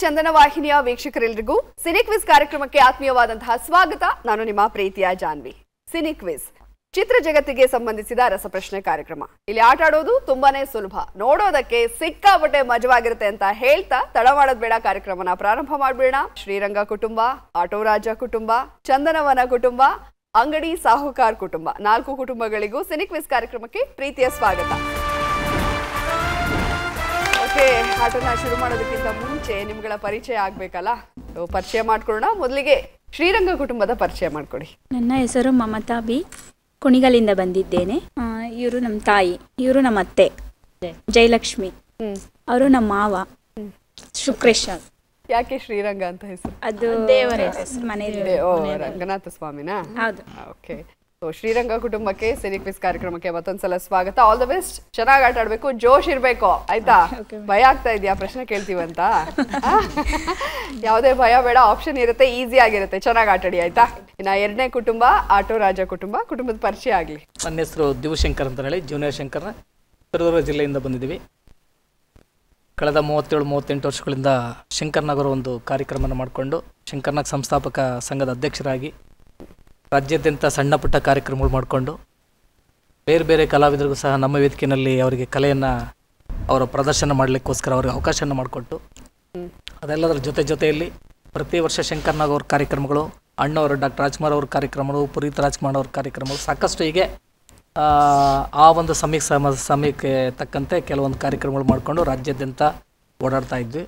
ಚಂದನ ವಾಹಿನಿಯ ವೀಕ್ಷಕರೆಲ್ಲರಿಗೂ cine quiz ಕಾರ್ಯಕ್ರಮಕ್ಕೆ ಆತ್ಮೀಯವಾದಂತಹ ಸ್ವಾಗತ. ನಾನು ನಿಮ್ಮ ಪ್ರೀತಿಯ ಜಾನ್ವಿ. ಸಿನಿ ಕ್ವಿಜ್ ಚಿತ್ರ ಜಗತ್ತಿಗೆ ಸಂಬಂಧಿಸಿದ ರಸಪ್ರಶ್ನೆ ಕಾರ್ಯಕ್ರಮ. ಇಲ್ಲಿ ಆಟ ಆಡೋದು ತುಂಬಾನೇ ಸುಲಭ, ನೋಡೋದಕ್ಕೆ ಸಿಕ್ಕಾಪಟ್ಟೆ ಮಜವಾಗಿರುತ್ತೆ ಅಂತ ಹೇಳ್ತಾ ತಡ ಮಾಡೋದ್ ಬೇಡ, ಕಾರ್ಯಕ್ರಮನ ಪ್ರಾರಂಭ ಮಾಡ್ಬೇಡ. ಶ್ರೀರಂಗ ಕುಟುಂಬ, ಆಟೋ ರಾಜ ಕುಟುಂಬ, ಚಂದನವನ ಕುಟುಂಬ, ಅಂಗಡಿ ಸಾಹುಕಾರ್ ಕುಟುಂಬ, 4 ಕುಟುಂಬಗಳಿಗೂ ಸಿನಿ ಕ್ವಿಜ್ ಕಾರ್ಯಕ್ರಮಕ್ಕೆ ಪ್ರೀತಿಯ ಸ್ವಾಗತ. ಓಕೆ, ಆಟೋನ ಶುರು ಮಾಡೋದಕ್ಕಿಂತ ಮುಂಚೆ ನಿಮ್ಗಳ ಪರಿಚಯ ಆಗ್ಬೇಕಲ್ಲ, ಪರಿಚಯ ಮಾಡ್ಕೊಳ್ಳೋಣ. ಮೊದಲಿಗೆ ಶ್ರೀರಂಗ ಕುಟುಂಬದ ಪರಿಚಯ ಮಾಡ್ಕೊಡಿ. ನನ್ನ ಹೆಸರು ಮಮತಾ ಬಿ, ಕುಣಿಗಲಿಂದ ಬಂದಿದ್ದೇನೆ. ಇವರು ನಮ್ಮ ತಾಯಿ, ಇವರು ನಮ್ಮ ಅತ್ತೆ ಜಯಲಕ್ಷ್ಮಿ, ಅವರು ನಮ್ಮ ಮಾವ ಶುಕ್ರೇಶ್. ಯಾಕೆ ಶ್ರೀರಂಗ ಅಂತ ಹೆಸರು? ಅದು ದೇವರ ಮನೆ. ರಂಗನಾಥ ಸ್ವಾಮಿನಾ? ಹೌದು. ಓಕೆ, ಶ್ರೀರಂಗ ಕುಟುಂಬಕ್ಕೆ ಸಿನಿ ಕ್ವಿಜ್ ಕಾರ್ಯಕ್ರಮಕ್ಕೆ ಮತ್ತೊಂದ್ಸಲ ಸ್ವಾಗತ. All the best. ಚೆನ್ನಾಗಿ ಆಟ ಆಡ್ಬೇಕು, ಜೋಶ್ ಇರ್ಬೇಕು, ಆಯ್ತಾ? ಭಯ ಆಗ್ತಾ ಇದೆಯಾ ಪ್ರಶ್ನೆ ಕೇಳ್ತೀವಂತ? ಯಾವುದೇ ಭಯ ಬೇಡ, ಆಪ್ಷನ್ ಇರುತ್ತೆ, ಈಸಿ ಆಗಿರುತ್ತೆ. ಚೆನ್ನಾಗಿ ಆಟಾಡಿ, ಆಯ್ತಾ? ಇನ್ನ 2ನೇ ಕುಟುಂಬ ಆಟೋ ರಾಜ ಕುಟುಂಬ. ಕುಟುಂಬದ ಪರಿಚಯ ಆಗ್ಲಿ. ನನ್ನ ಹೆಸರು ದಿವಶಂಕರ್ ಅಂತ ಹೇಳಿ, ಜೂನಿಯರ್ ಶಂಕರ್, ಚಿತ್ರದುರ್ಗ ಜಿಲ್ಲೆಯಿಂದ ಬಂದಿದ್ದೀವಿ. ಕಳೆದ 37-38 ವರ್ಷಗಳಿಂದ ಶಂಕರ್ನಾಗ್ ಒಂದು ಕಾರ್ಯಕ್ರಮನ ಮಾಡಿಕೊಂಡು ಶಂಕರ್ನಾಗ್ ಸಂಸ್ಥಾಪಕ ಸಂಘದ ಅಧ್ಯಕ್ಷರಾಗಿ ರಾಜ್ಯಾದ್ಯಂತ ಸಣ್ಣ ಪುಟ್ಟ ಕಾರ್ಯಕ್ರಮಗಳು ಮಾಡಿಕೊಂಡು ಬೇರೆ ಬೇರೆ ಕಲಾವಿದರಿಗೂ ಸಹ ನಮ್ಮ ವೇದಿಕೆಯಲ್ಲಿ ಅವರಿಗೆ ಕಲೆಯನ್ನು ಅವರ ಪ್ರದರ್ಶನ ಮಾಡಲಿಕ್ಕೋಸ್ಕರ ಅವ್ರಿಗೆ ಅವಕಾಶನ ಮಾಡಿಕೊಟ್ಟು, ಅದೆಲ್ಲದರ ಜೊತೆಯಲ್ಲಿ ಪ್ರತಿ ವರ್ಷ ಶಂಕರ್ನಾಗ್ ಅವ್ರ ಕಾರ್ಯಕ್ರಮಗಳು, ಅಣ್ಣವರು ಡಾಕ್ಟರ್ ರಾಜ್ಕುಮಾರ್ ಅವ್ರ ಕಾರ್ಯಕ್ರಮಗಳು, ಪುನೀತ್ ರಾಜ್ಕುಮಾರ್ ಅವ್ರ ಕಾರ್ಯಕ್ರಮಗಳು ಸಾಕಷ್ಟು ಹೀಗೆ ಆ ಒಂದು ಸಮಯಕ್ಕೆ ತಕ್ಕಂತೆ ಕೆಲವೊಂದು ಕಾರ್ಯಕ್ರಮಗಳು ಮಾಡಿಕೊಂಡು ರಾಜ್ಯಾದ್ಯಂತ ಓಡಾಡ್ತಾ ಇದ್ವಿ.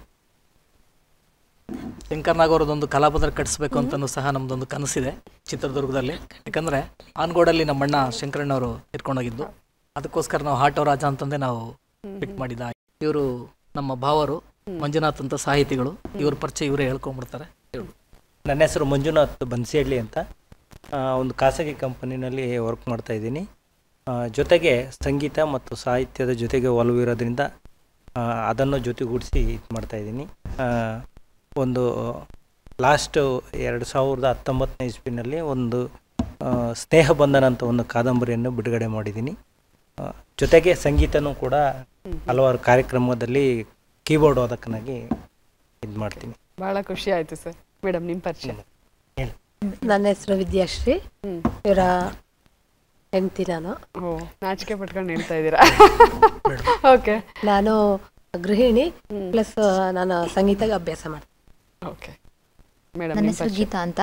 ಶಂಕರ್ನಾಗ್ ಅವರದೊಂದು ಕಲಾಪಂದ್ರ ಕಟ್ಟಿಸ್ಬೇಕು ಅಂತಲೂ ಸಹ ನಮ್ಮದೊಂದು ಕನಸಿದೆ ಚಿತ್ರದುರ್ಗದಲ್ಲಿ. ಯಾಕಂದರೆ ಆನ್ಗೋಡಲ್ಲಿ ನಮ್ಮಣ್ಣ ಶಂಕರಣ್ಣವರು ಇಟ್ಕೊಂಡೋಗಿದ್ದು, ಅದಕ್ಕೋಸ್ಕರ ನಾವು ಆಟೋ ರಾಜ ಅಂತಂದೇ ನಾವು ಫಿಟ್ ಮಾಡಿದ. ಇವರು ನಮ್ಮ ಭಾವರು ಮಂಜುನಾಥ್ ಅಂತ ಸಾಹಿತಿಗಳು, ಇವ್ರ ಪರಿಚಯ ಇವರೇ ಹೇಳ್ಕೊಂಡ್ಬಿಡ್ತಾರೆ. ನನ್ನ ಹೆಸರು ಮಂಜುನಾಥ್ ಬನ್ಸಿಹಳ್ಳಿ ಅಂತ, ಒಂದು ಖಾಸಗಿ ಕಂಪನಿನಲ್ಲಿ ವರ್ಕ್ ಮಾಡ್ತಾಯಿದ್ದೀನಿ. ಜೊತೆಗೆ ಸಂಗೀತ ಮತ್ತು ಸಾಹಿತ್ಯದ ಜೊತೆಗೆ ಒಲವಿರೋದ್ರಿಂದ ಅದನ್ನು ಜೊತೆಗೂಡಿಸಿ ಇದು ಮಾಡ್ತಾಯಿದ್ದೀನಿ. ಒಂದು ಲಾಸ್ಟ್ 2019ನೇ ಇಸ್ವಿನಲ್ಲಿ ಒಂದು ಸ್ನೇಹ ಬಂಧನ ಅಂತ ಒಂದು ಕಾದಂಬರಿಯನ್ನು ಬಿಡುಗಡೆ ಮಾಡಿದ್ದೀನಿ. ಜೊತೆಗೆ ಸಂಗೀತನೂ ಕೂಡ ಹಲವಾರು ಕಾರ್ಯಕ್ರಮದಲ್ಲಿ ಕೀಬೋರ್ಡ್ ವಾದಕನಾಗಿ ಇದು ಮಾಡ್ತೀನಿ. ಬಹಳ ಖುಷಿ ಆಯ್ತು ಸರ್. ಮೇಡಮ್, ನಿಮ್ಮ ಪರಿಚಯ ಹೇಳಿ. ನನ್ನ ಹೆಸರು ವಿದ್ಯಾಶ್ರೀ, ಇವರ ಹೆಂಡತಿ ನಾನು. ನಾಚಿಕೆ ಪಟ್ಕೊಂಡು ಹೇಳ್ತಾ ಇದ್ದೀರಾ? ಓಕೆ, ನಾನು ಗೃಹಿಣಿ ಪ್ಲಸ್ ನಾನು ಸಂಗೀತ ಅಭ್ಯಾಸ ಮಾಡ್ತೀನಿ. ಓಕೆ ಮೇಡಮ್, ನನ್ನ ಹೆಸರು ಗೀತಾ ಅಂತ,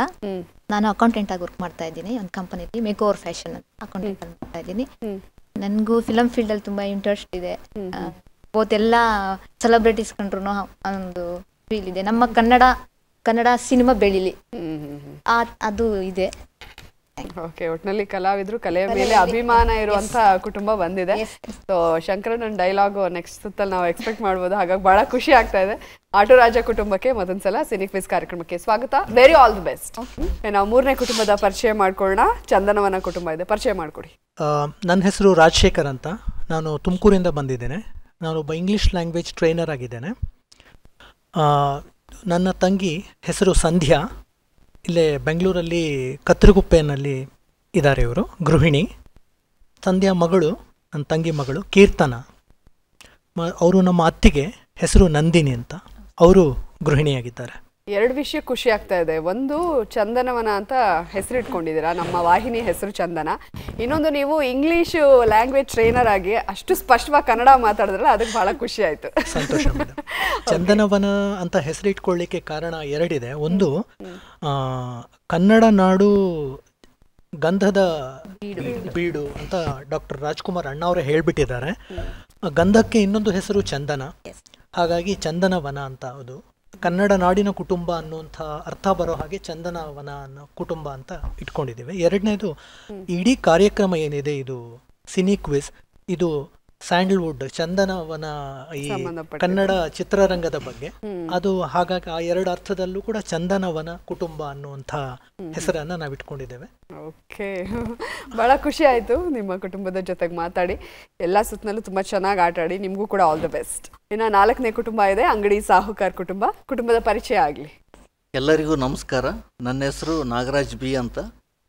ನಾನು ಅಕೌಂಟೆಂಟ್ ಆಗಿ ವರ್ಕ್ ಮಾಡ್ತಾ ಇದ್ದೀನಿ ಒಂದು ಕಂಪನಿಲಿ, ಮೇಕ್ ಓವರ್ ಫ್ಯಾಷನ್ ಅಕೌಂಟೆಂಟ್ ಅಂತ ಮಾಡ್ತಾ ಇದ್ದೀನಿ. ನನಗೂ ಫಿಲಮ್ ಫೀಲ್ಡ್ ಅಲ್ಲಿ ತುಂಬಾ ಇಂಟ್ರೆಸ್ಟ್ ಇದೆ. ಎಲ್ಲ ಸೆಲೆಬ್ರಿಟೀಸ್ ಕಂಡ್ರು ಒಂದು ಫೀಲ್ ಇದೆ, ನಮ್ಮ ಕನ್ನಡ ಸಿನಿಮಾ ಬೆಳಿಲಿ ಅದು ಇದೆ. ಓಕೆ, ಒಟ್ಟಿನಲ್ಲಿ ಕಲಾವಿದ್ರು, ಕಲೆಯ ಮೇಲೆ ಅಭಿಮಾನ ಇರುವಂತ ಕುಟುಂಬ ಬಂದಿದೆ. ಸೊ ಶಂಕರಣ್ಣ ಡೈಲಾಗ್ ನೆಕ್ಸ್ಟ್ ಸುತ್ತಲ್ಲಿ ನಾವು ಎಕ್ಸ್ಪೆಕ್ಟ್ ಮಾಡ್ಬೋದು. ಹಾಗಾಗಿ ಬಹಳ ಖುಷಿ ಆಗ್ತಾ ಇದೆ. ಆಟೋ ರಾಜ ಕುಟುಂಬಕ್ಕೆ ಮತ್ತೊಂದ್ಸಲ ಸಿನಿ ಕ್ವಿಜ್ ಕಾರ್ಯಕ್ರಮಕ್ಕೆ ಸ್ವಾಗತ. Very all the best. ನಾವು 3ನೇ ಕುಟುಂಬದ ಪರಿಚಯ ಮಾಡ್ಕೊಳ್ಳೋಣ. ಚಂದನವನ ಕುಟುಂಬ ಇದೆ, ಪರಿಚಯ ಮಾಡ್ಕೊಡಿ. ನನ್ನ ಹೆಸರು ರಾಜಶೇಖರ್ ಅಂತ, ನಾನು ತುಮಕೂರಿಂದ ಬಂದಿದ್ದೇನೆ. ನಾನೊಬ್ಬ ಇಂಗ್ಲೀಷ್ ಲ್ಯಾಂಗ್ವೇಜ್ ಟ್ರೈನರ್ ಆಗಿದ್ದೇನೆ. ನನ್ನ ತಂಗಿ ಹೆಸರು ಸಂಧ್ಯಾ, ಇಲ್ಲೇ ಬೆಂಗಳೂರಲ್ಲಿ ಕತ್ತರಗುಪ್ಪೆಯಲ್ಲಿ ಇದ್ದಾರೆ. ಇವರು ಗೃಹಿಣಿ. ಸಂಧ್ಯಾ ಮಗಳು, ನನ್ನ ತಂಗಿ ಮಗಳು ಕೀರ್ತನ. ಅವರು ನಮ್ಮ ಅತ್ತಿಗೆ ಹೆಸರು ನಂದಿನಿ ಅಂತ, ಅವರು ಗೃಹಿಣಿಯಾಗಿದ್ದಾರೆ. 2 ವಿಷಯ ಖುಷಿ ಆಗ್ತಾ ಇದೆ. ಒಂದು, ಚಂದನವನ ಅಂತ ಹೆಸರು ಇಟ್ಕೊಂಡಿದ್ದೀರಾ, ನಮ್ಮ ವಾಹಿನಿ ಹೆಸರು ಚಂದನ. ಇನ್ನೊಂದು, ನೀವು ಇಂಗ್ಲಿಷ್ ಲ್ಯಾಂಗ್ವೇಜ್ ಟ್ರೈನರ್ ಆಗಿ ಅಷ್ಟು ಸ್ಪಷ್ಟವಾಗಿ ಕನ್ನಡ ಮಾತಾಡಿದ್ರಲ್ಲ, ಅದಕ್ಕೆ ಬಹಳ ಖುಷಿ ಆಯ್ತು. ಸಂತೋಷ ಮೇಡಮ್. ಚಂದನವನ ಅಂತ ಹೆಸರು ಇಟ್ಕೊಳ್ಳಿಕ್ಕೆ ಕಾರಣ 2 ಇದೆ. ಒಂದು, ಕನ್ನಡ ನಾಡು ಗಂಧದ ಬೀಡು ಅಂತ ಡಾಕ್ಟರ್ ರಾಜ್ಕುಮಾರ್ ಅಣ್ಣ ಅವರೇ ಹೇಳ್ಬಿಟ್ಟಿದ್ದಾರೆ. ಗಂಧಕ್ಕೆ ಇನ್ನೊಂದು ಹೆಸರು ಚಂದನ, ಹಾಗಾಗಿ ಚಂದನವನ ಅಂತ. ಅದು ಕನ್ನಡ ನಾಡಿನ ಕುಟುಂಬ ಅನ್ನುವಂಥ ಅರ್ಥ ಬರೋ ಹಾಗೆ ಚಂದನವನ ಅನ್ನೋ ಕುಟುಂಬ ಅಂತ ಇಟ್ಕೊಂಡಿದ್ದೀವಿ. 2ನೇದು, ಇಡೀ ಕಾರ್ಯಕ್ರಮ ಏನಿದೆ ಇದು ಸಿನಿ ಕ್ವಿಜ್, ಇದು ಸ್ಯಾಂಡಲ್ವುಡ್ ಚಂದನವನ ಈ ಕನ್ನಡ ಚಿತ್ರರಂಗದ ಬಗ್ಗೆ. ಅದು ಹಾಗಾಗಿ ಆ 2 ಅರ್ಥದಲ್ಲೂ ಕೂಡ ಚಂದನವನ ಕುಟುಂಬ ಅನ್ನುವಂಥ ಹೆಸರನ್ನ ನಾವು ಇಟ್ಕೊಂಡಿದ್ದೇವೆ. ಓಕೆ, ಬಹಳ ಖುಷಿ ಆಯ್ತು ನಿಮ್ಮ ಕುಟುಂಬದ ಜೊತೆಗೆ ಮಾತಾಡಿ. ಎಲ್ಲ ಸುತ್ತಲೂ ತುಂಬಾ ಚೆನ್ನಾಗಿ ಆಟ ಆಡಿ. ನಿಮಗೂ ಕೂಡ ಆಲ್ ದ ಬೆಸ್ಟ್. ಇನ್ನು 4ನೇ ಕುಟುಂಬ ಇದೆ, ಅಂಗಡಿ ಸಾಹುಕಾರ್ ಕುಟುಂಬ. ಕುಟುಂಬದ ಪರಿಚಯ ಆಗಲಿ. ಎಲ್ಲರಿಗೂ ನಮಸ್ಕಾರ. ನನ್ನ ಹೆಸರು ನಾಗರಾಜ್ ಬಿ ಅಂತ.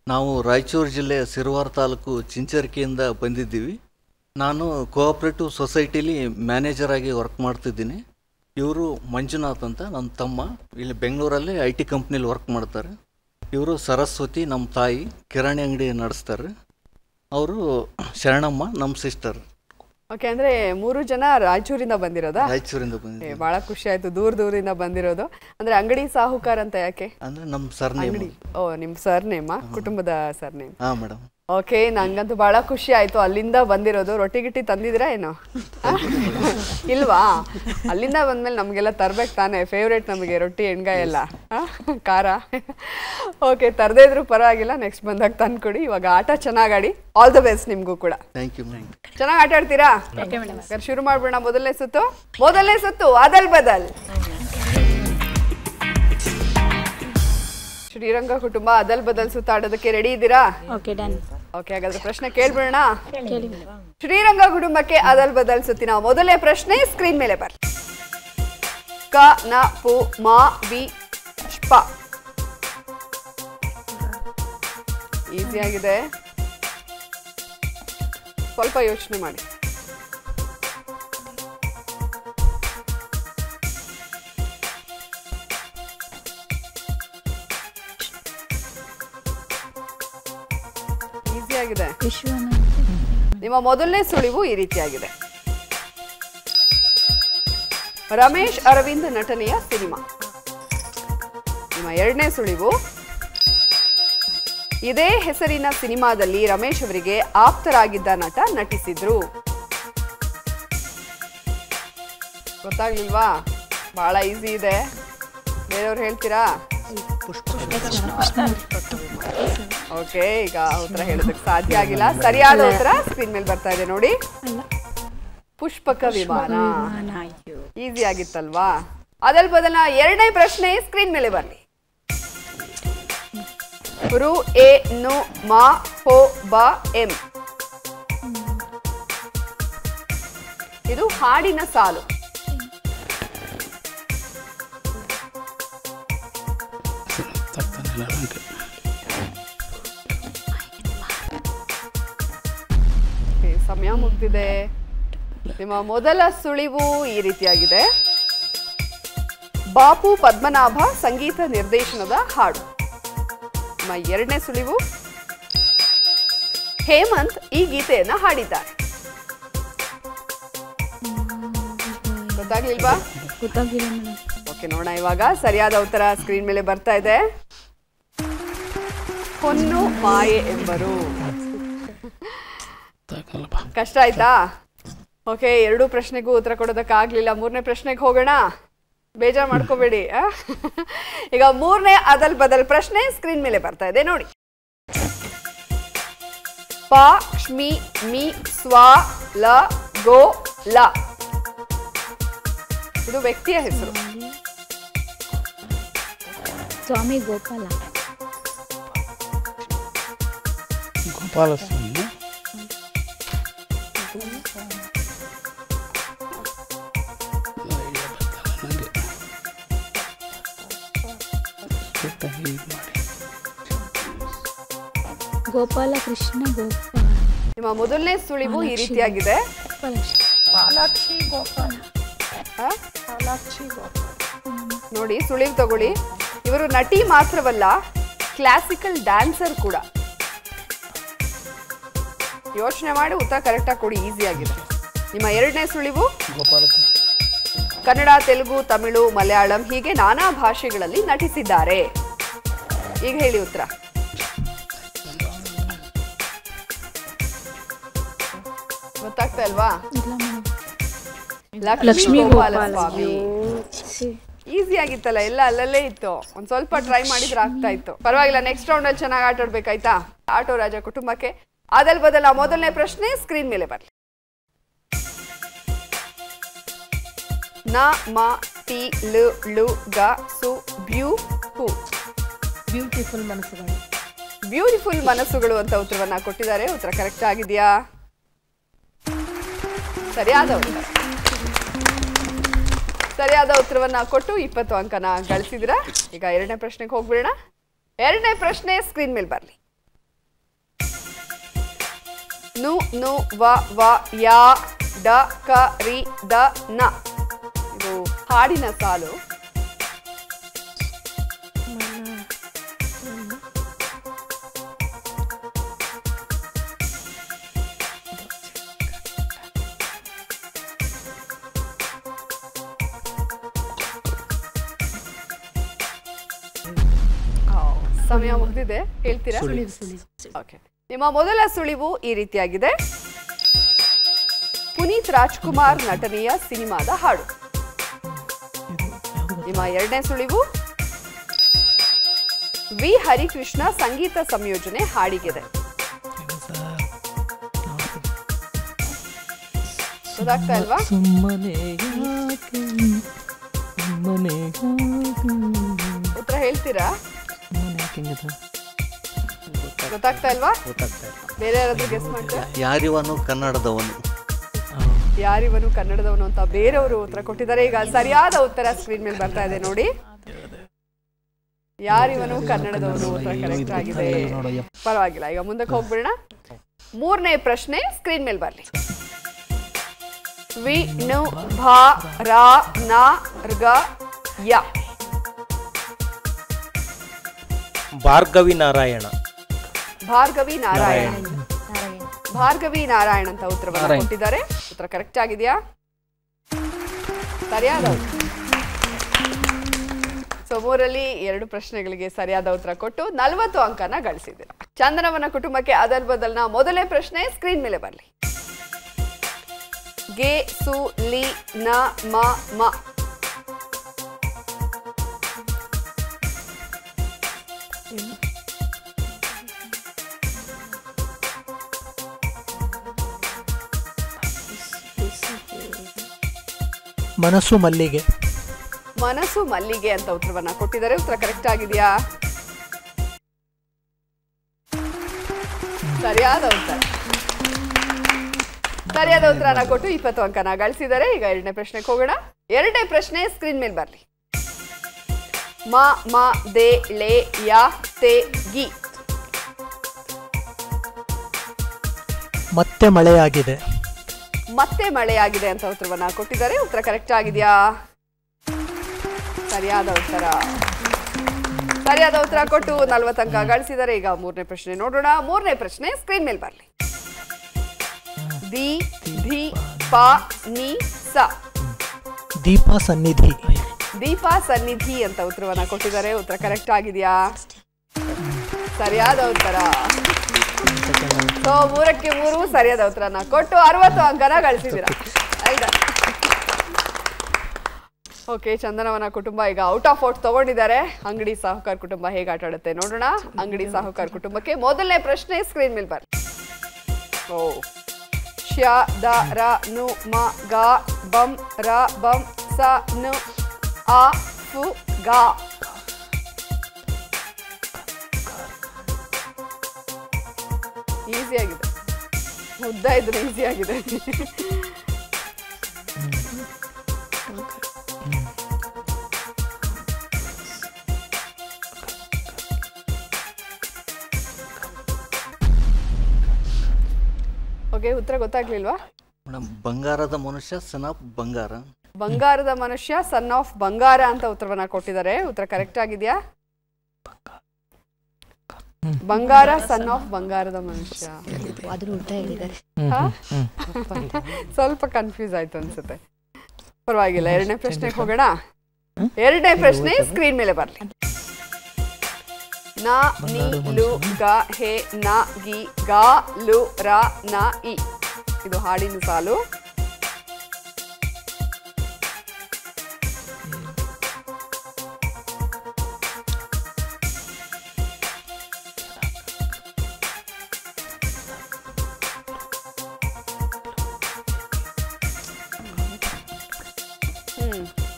ನಾವು ರಾಯಚೂರು ಜಿಲ್ಲೆ ಸಿರುವಾರ ತಾಲೂಕು ಚಿಂಚರಿಕೆಯಿಂದ ಬಂದಿದ್ದೀವಿ. ನಾನು ಕೋಆಪರೇಟಿವ್ ಸೊಸೈಟಿಲಿ ಮ್ಯಾನೇಜರ್ ಆಗಿ ವರ್ಕ್ ಮಾಡ್ತಿದ್ದೀನಿ. ಇವರು ಮಂಜುನಾಥ್ ಅಂತ ನನ್ನ ತಮ್ಮ, ಇಲ್ಲಿ ಬೆಂಗಳೂರಲ್ಲಿ IT ಕಂಪ್ನಿಲಿ ವರ್ಕ್ ಮಾಡ್ತಾರೆ. ಇವರು ಸರಸ್ವತಿ ನಮ್ಮ ತಾಯಿ, ಕಿರಾಣಿ ಅಂಗಡಿ ನಡೆಸ್ತಾರೆ. ಅವರು ಶರಣಮ್ಮ ನಮ್ಮ ಸಿಸ್ಟರ್. ಓಕೆ, ಅಂದ್ರೆ 3 ಜನ ರಾಯಚೂರಿಂದ ಬಂದಿರೋದಾ? ರಾಯಚೂರಿಂದ ಬಂದಿದ್ದೀವಿ. ಬಹಳ ಖುಷಿ ಆಯ್ತು, ದೂರದಿಂದ ಬಂದಿರೋದು. ಅಂದ್ರೆ ಅಂಗಡಿ ಸಾಹುಕಾರ್ ಅಂತ ಯಾಕೆ? ಅಂದ್ರೆ ನಮ್ಮ ಸರ್ನೇಮ್. ಓ, ನಿಮ್ ಸರ್ನೇಮ್, ಕುಟುಂಬದ ಸರ್ನೇಮ್. ಹಾ ಮೇಡಮ್. ಓಕೆ, ನಂಗಂತೂ ಬಹಳ ಖುಷಿ ಆಯ್ತು ಅಲ್ಲಿಂದ ಬಂದಿರೋದು. ರೊಟ್ಟಿ ಗಿಟ್ಟಿ ತಂದಿದ್ರಾ ಏನೋ? ಇಲ್ವಾ? ಅಲ್ಲಿಂದ ಬಂದ್ಮೇಲೆ ನಮಗೆಲ್ಲ ತರ್ಬೇಕು ತಾನೇ, ಫೇವ್ರೇಟ್ ನಮಗೆ ರೊಟ್ಟಿ ಎಣ್ಗಾಯಿ ಎಲ್ಲ, ಖಾರ. ಓಕೆ, ತರದೇ ಇದ್ರು ಪರವಾಗಿಲ್ಲ, ನೆಕ್ಸ್ಟ್ ಬಂದಾಗ ತಂದ್ಕೊಡಿ. ಇವಾಗ ಆಟ ಚೆನ್ನಾಗಿ ಆಡಿ. ಆಲ್ ದ ಬೆಸ್ಟ್ ನಿಮ್ಗೂ ಕೂಡ. Thank you madam. ಚೆನ್ನಾಗಿ ಆಟ ಆಡ್ತೀರಾ? ಶುರು ಮಾಡ್ಬಿಡೋಣ. ಮೊದಲನೇ ಸುತ್ತು ಅದಲ್ ಬದಲ್. ಶ್ರೀರಂಗ ಕುಟುಂಬ ಅದಲ್ ಬದಲ್ ಸುತ್ತಾಡೋದಕ್ಕೆ ರೆಡಿ ಇದ್ದೀರಾ? Okay, done. ಓಕೆ, ಹಾಗಾದ್ರೆ ಪ್ರಶ್ನೆ ಕೇಳ್ಬಿಡೋಣ. ಶ್ರೀರಂಗ ಕುಟುಂಬಕ್ಕೆ ಅದಲ್ ಬದಲ್ ಸುತ್ತಿನ ಮೊದಲನೇ ಪ್ರಶ್ನೆ ಸ್ಕ್ರೀನ್ ಮೇಲೆ ಬರ್ಲಿ. ಕ ನ ಪು ಮ ವಿ ಪ. ಈಸಿ ಆಗಿದೆ, ಸ್ವಲ್ಪ ಯೋಚನೆ ಮಾಡಿ. ಈಸಿ ಆಗಿದೆ. ನಿಮ್ಮ ಮೊದಲನೇ ಸುಳಿವು ಈ ರೀತಿಯಾಗಿದೆ. ರಮೇಶ್ ಅರವಿಂದ್ ನಟನೆಯ ಸಿನಿಮಾ. ನಿಮ್ಮ ಎರಡನೇ ಸುಳಿವು ಇದೇ ಹೆಸರಿನ ಸಿನಿಮಾದಲ್ಲಿ ರಮೇಶ್ ಅವರಿಗೆ ಆಪ್ತರಾಗಿದ್ದ ನಟ ನಟಿಸಿದ್ರು. ಗೊತ್ತಾಗ್ಲಿಲ್ವಾ? ಬಹಳ ಈಸಿ ಇದೆ. ಬೇರೆಯವ್ರು ಹೇಳ್ತೀರಾ? ಓಕೆ, ಈಗ ಉತ್ತರ ಹೇಳೋದಕ್ಕೆ ಸಾಧ್ಯ ಆಗಿಲ್ಲ. ಸರಿಯಾದ ಉತ್ತರ ಸ್ಕ್ರೀನ್ ಮೇಲೆ ಬರ್ತಾ ಇದೆ ನೋಡಿ. ಪುಷ್ಪಕ ವಿಮಾನ. ಈಸಿ ಆಗಿತ್ತಲ್ವಾ? ಅದಲ್ ಬದಲ ಎರಡನೇ ಪ್ರಶ್ನೆ ಸ್ಕ್ರೀನ್ ಮೇಲೆ ಬರಲಿ. ರು ಎ ನು ಮಾ ಹೋ ಬ ಎಂ. ಇದು ಹಾಡಿನ ಸಾಲು. ಸಮಯ ಮುಗ್ದಿದೆ. ನಿಮ್ಮ ಮೊದಲ ಸುಳಿವು ಈ ರೀತಿಯಾಗಿದೆ. ಬಾಪು ಪದ್ಮನಾಭ ಸಂಗೀತ ನಿರ್ದೇಶನದ ಹಾಡು. ನಿಮ್ಮ ಎರಡನೇ ಸುಳಿವು ಹೇಮಂತ್ ಈ ಗೀತೆಯನ್ನ ಹಾಡಿದ್ದಾರೆ. ಗೊತ್ತಾಗ್ಲಿಲ್ವಾ? ಓಕೆ, ನೋಡೋಣ ಇವಾಗ. ಸರಿಯಾದ ಉತ್ತರ ಸ್ಕ್ರೀನ್ ಮೇಲೆ ಬರ್ತಾ ಇದೆ. ಹೊನ್ನು ಮಾಯೆ ಎಂಬರು. ಕಷ್ಟ ಆಯ್ತಾ? ಓಕೆ, ಎರಡೂ ಪ್ರಶ್ನೆಗೂ ಉತ್ತರ ಕೊಡೋದಕ್ಕಾಗ್ಲಿಲ್ಲ. ಮೂರನೇ ಪ್ರಶ್ನೆಗೆ ಹೋಗೋಣ, ಬೇಜಾರು ಮಾಡ್ಕೋಬೇಡಿ. ಈಗ ಮೂರನೇ ಅದಲ್ ಬದಲ್ ಪ್ರಶ್ನೆ ಸ್ಕ್ರೀನ್ ಮೇಲೆ ಬರ್ತಾ ಇದೆ ನೋಡಿ. ಪ ಶ್ಮಿ ಮಿ ಸ್ವ ಲ ಗೋ ಲ. ಇದು ವ್ಯಕ್ತಿಯ ಹೆಸರು. ಸ್ವಾಮಿ ಗೋಪಾಲ. ಗೋಪಾಲಸ್ವಾಮಿ. ಗೋಪಾಲ ಕೃಷ್ಣ ಗೋಪಾಲ. ನಿಮ್ಮ ಮೊದಲನೇ ಸುಳಿವು ಈ ರೀತಿಯಾಗಿದೆ. ನೋಡಿ, ಸುಳಿವು ತಗೊಳ್ಳಿ. ಇವರು ನಟಿ ಮಾತ್ರವಲ್ಲ, ಕ್ಲಾಸಿಕಲ್ ಡ್ಯಾನ್ಸರ್ ಕೂಡ. ಯೋಚನೆ ಮಾಡಿ ಉತ್ತರ ಕರೆಕ್ಟಾಗಿ ಕೊಡಿ. ಈಸಿ ಆಗಿದೆ. ನಿಮ್ಮ ಎರಡನೇ ಸುಳಿವು ಕನ್ನಡ, ತೆಲುಗು, ತಮಿಳು, ಮಲಯಾಳಂ ಹೀಗೆ ನಾನಾ ಭಾಷೆಗಳಲ್ಲಿ ನಟಿಸಿದ್ದಾರೆ. ಈಗ ಹೇಳಿ ಉತ್ತರ. ಗೊತ್ತಾಗ್ತಾ ಇಲ್ವಾ? ಲಕ್ಷ್ಮೀ ಗೋಪಾಲಸ್ವಾಮಿ. ಈಸಿ ಆಗಿತ್ತಲ್ಲ, ಎಲ್ಲ ಅಲ್ಲಲ್ಲೇ ಇತ್ತು. ಒಂದ್ ಸ್ವಲ್ಪ ಟ್ರೈ ಮಾಡಿದ್ರೆ ಆಗ್ತಾ ಇತ್ತು. ಪರವಾಗಿಲ್ಲ, ನೆಕ್ಸ್ಟ್ ರೌಂಡ್ ಅಲ್ಲಿ ಚೆನ್ನಾಗಿ ಆಟ ಆಡ್ಬೇಕಾಯ್ತಾ? ಆಟೋ ರಾಜ ಕುಟುಂಬಕ್ಕೆ ಅದಲ್ ಬದಲ ಮೊದಲನೇ ಪ್ರಶ್ನೆ ಸ್ಕ್ರೀನ್ ಮೇಲೆ ಬರಲಿ. ನ ಮ ಟಿ ಲು ಳು ಗ ಸು ಬ್ಯೂ ಹು. ಬ್ಯೂಟಿಫುಲ್ ಮನಸ್ಸುಗಳು. ಬ್ಯೂಟಿಫುಲ್ ಮನಸ್ಸುಗಳು ಅಂತ ಉತ್ತರವನ್ನ ಕೊಟ್ಟಿದ್ದಾರೆ. ಉತ್ತರ ಕರೆಕ್ಟ್ ಆಗಿದೆಯಾ? ಸರಿಯಾದ ಉತ್ತರವನ್ನ ಕೊಟ್ಟು 20 ಅಂಕನ ಗಳಿಸಿದ್ರ. ಈಗ ಎರಡನೇ ಪ್ರಶ್ನೆಗೆ ಹೋಗ್ಬಿಡೋಣ. ಎರಡನೇ ಪ್ರಶ್ನೆ ಸ್ಕ್ರೀನ್ ಮೇಲೆ ಬರಲಿ. ನು ನು ವ ವ ಯಾ ಡ ಕ ರಿ ದ ನ. ಇದು ಹಾಡಿನ ಸಾಲು. ಸಮಯ ಮುಗಿದಿದೆ, ಹೇಳ್ತೀರಾ? ಓಕೆ, ನಿಮ್ಮ ಮೊದಲ ಸುಳಿವು ಈ ರೀತಿಯಾಗಿದೆ. ಪುನೀತ್ ರಾಜ್ಕುಮಾರ್ ನಟನೆಯ ಸಿನಿಮಾದ ಹಾಡು. ನಿಮ್ಮ ಎರಡನೇ ಸುಳಿವು ವಿ ಹರಿಕೃಷ್ಣ ಸಂಗೀತ ಸಂಯೋಜನೆ ಹಾಡಿಗಿದೆ. ಗೊತ್ತಾಗ್ತಾ ಇಲ್ವಾ? ಉತ್ತರ ಹೇಳ್ತೀರಾ? ಗೊತ್ತಾಗ್ತಾ ಇಲ್ವಾ? ಬೇರೆ ಯಾರಾದ್ರೂ ಗೆಸ್ ಮಾಡ್ತೀರಾ? ಯಾರಿವನು ಕನ್ನಡದವನು. ಯಾರಿವನು ಕನ್ನಡದವನು ಅಂತ ಬೇರೆಯವರು ಉತ್ತರ ಕೊಟ್ಟಿದ್ದಾರೆ. ಈಗ ಸರಿಯಾದ ಉತ್ತರ ಸ್ಕ್ರೀನ್ ಮೇಲೆ ಬರ್ತಾ ಇದೆ ನೋಡಿ. ಯಾರಿವನು ಕನ್ನಡದವನು ಉತ್ತರ ಕರೆಕ್ಟ್ ಆಗಿದೆ. ಪರವಾಗಿಲ್ಲ, ಈಗ ಮುಂದಕ್ಕೆ ಹೋಗ್ಬಿಡೋಣ. ಮೂರನೇ ಪ್ರಶ್ನೆ ಸ್ಕ್ರೀನ್ ಮೇಲೆ ಬರ್ಲಿ. ವಿ ನು ಭಾ ರಾ ನ ರ್ಗ ಯ. ಭಾರ್ಗವಿ ನಾರಾಯಣ. ಭಾರ್ಗವಿ ನಾರಾಯಣ. ಭಾರ್ಗವಿ ನಾರಾಯಣ್ ಅಂತ ಉತ್ತರವನ್ನು ಕೊಟ್ಟಿದ್ದಾರೆ. ಉತ್ತರ ಕರೆಕ್ಟ್ ಆಗಿದೆಯಾ? ಸರಿಯಾದ ಉತ್ತರ. ಸೊ ಮೂರಲ್ಲಿ 2 ಪ್ರಶ್ನೆಗಳಿಗೆ ಸರಿಯಾದ ಉತ್ತರ ಕೊಟ್ಟು 40 ಅಂಕನ ಗಳಿಸಿದ್ದೀರಾ. ಚಂದನವನ ಕುಟುಂಬಕ್ಕೆ ಅದಲ್ ಬದಲ್ನ ಮೊದಲನೇ ಪ್ರಶ್ನೆ ಸ್ಕ್ರೀನ್ ಮೇಲೆ ಬರಲಿ. ಗೆ ಸು ಲಿ ನ ಮ ಮ. ಮನಸ್ಸು ಮಲ್ಲಿಗೆ. ಮನಸ್ಸು ಮಲ್ಲಿಗೆ ಅಂತ ಉತ್ತರವನ್ನ ಕೊಟ್ಟಿದ್ದಾರೆ. ಉತ್ತರ ಕರೆಕ್ಟ್ ಆಗಿದೆಯಾ? ಸರಿಯಾದ ಉತ್ತರ. ಸರಿಯಾದ ಉತ್ತರನ ಕೊಟ್ಟು 20 ಅಂಕನ ಗಳಿಸಿದ್ದಾರೆ. ಈಗ ಎರಡನೇ ಪ್ರಶ್ನೆಗೆ ಹೋಗೋಣ. ಎರಡನೇ ಪ್ರಶ್ನೆ ಸ್ಕ್ರೀನ್ ಮೇಲೆ ಬರಲಿ. ಮ ಮ ದೆ ಳೆ ಯ ತೆ ಗಿ. ಮತ್ತೆ ಮಳೆಯಾಗಿದೆ. ಮತ್ತೆ ಮಳೆಯಾಗಿದೆ ಅಂತ ಉತ್ತರವನ್ನ ಕೊಟ್ಟಿದ್ದಾರೆ. ಉತ್ತರ ಕರೆಕ್ಟ್ ಆಗಿದೆಯಾ? ಸರಿಯಾದ ಉತ್ತರ. ಸರಿಯಾದ ಉತ್ತರ ಕೊಟ್ಟು 40 ಅಂಕ ಗಳಿಸಿದ್ದಾರೆ. ಈಗ ಮೂರನೇ ಪ್ರಶ್ನೆ ನೋಡೋಣ. ಮೂರನೇ ಪ್ರಶ್ನೆ ಸ್ಕ್ರೀನ್ ಮೇಲೆ ಬರಲಿ. ದಿ ಧಿ ಪ ನಿ ಸ. ದೀಪ ಸನ್ನಿಧಿ. ದೀಪ ಸನ್ನಿಧಿ ಅಂತ ಉತ್ತರವನ್ನ ಕೊಟ್ಟಿದ್ದಾರೆ. ಉತ್ತರ ಕರೆಕ್ಟ್ ಆಗಿದೆಯಾ? ಸರಿಯಾದ ಉತ್ತರ. ಸೊ 3ಕ್ಕೆ 3 ಸರಿಯಾದ ಉತ್ತರನ ಕೊಟ್ಟು 60 ಅಂಕನ ಗಳಿಸಿದ್ದೀರಾ. ಓಕೆ, ಚಂದನವನ ಕುಟುಂಬ ಈಗ ಔಟ್ ಆಫ್ ಔಟ್ ತಗೊಂಡಿದ್ದಾರೆ. ಅಂಗಡಿ ಸಾಹುಕಾರ ಕುಟುಂಬ ಹೇಗೆ ಆಟ ಆಡುತ್ತೆ ನೋಡೋಣ. ಅಂಗಡಿ ಸಾಹುಕಾರ ಕುಟುಂಬಕ್ಕೆ ಮೊದಲನೇ ಪ್ರಶ್ನೆ ಸ್ಕ್ರೀನ್ ಮೇಲೆ ಬರಲಿ. ಓ ಶ ದ ರ ನು ಮ ಗ ಬಂ ರ ಬಂ ಸ ನು ಆ ಫು ಗ. ಈಸಿ ಆಗಿದೆ, ಉದ್ದ ಇದ್ರೆ ಈಸಿ ಆಗಿದೆ. ಓಕೆ, ಉತ್ತರ ಗೊತ್ತಾಗ್ಲಿಲ್ವಾ? ಮೇಡಮ್, ಬಂಗಾರದ ಮನುಷ್ಯ ಸನ್ ಆಫ್ ಬಂಗಾರ. ಬಂಗಾರದ ಮನುಷ್ಯ ಸನ್ ಆಫ್ ಬಂಗಾರ ಅಂತ ಉತ್ತರವನ್ನ ಕೊಟ್ಟಿದ್ದಾರೆ. ಉತ್ತರ ಕರೆಕ್ಟ್ ಆಗಿದೆಯಾ? ಬಂಗಾರ ಸನ್ ಆಫ್ ಬಂಗಾರದ ಮನುಷ್ಯ. ಸ್ವಲ್ಪ ಕನ್ಫ್ಯೂಸ್ ಆಯ್ತು ಅನ್ಸುತ್ತೆ. ಪರವಾಗಿಲ್ಲ, ಎರಡನೇ ಪ್ರಶ್ನೆಗೆ ಹೋಗೋಣ. ಎರಡನೇ ಪ್ರಶ್ನೆ ಸ್ಕ್ರೀನ್ ಮೇಲೆ ಬರಲಿ. ನ ನಿ ಲು ಗ ಹೆ ನ ಗಿ ಗ ಲು ರ ನ ಇ. ಇದು ಹಾಡಿನ ಸಾಲು.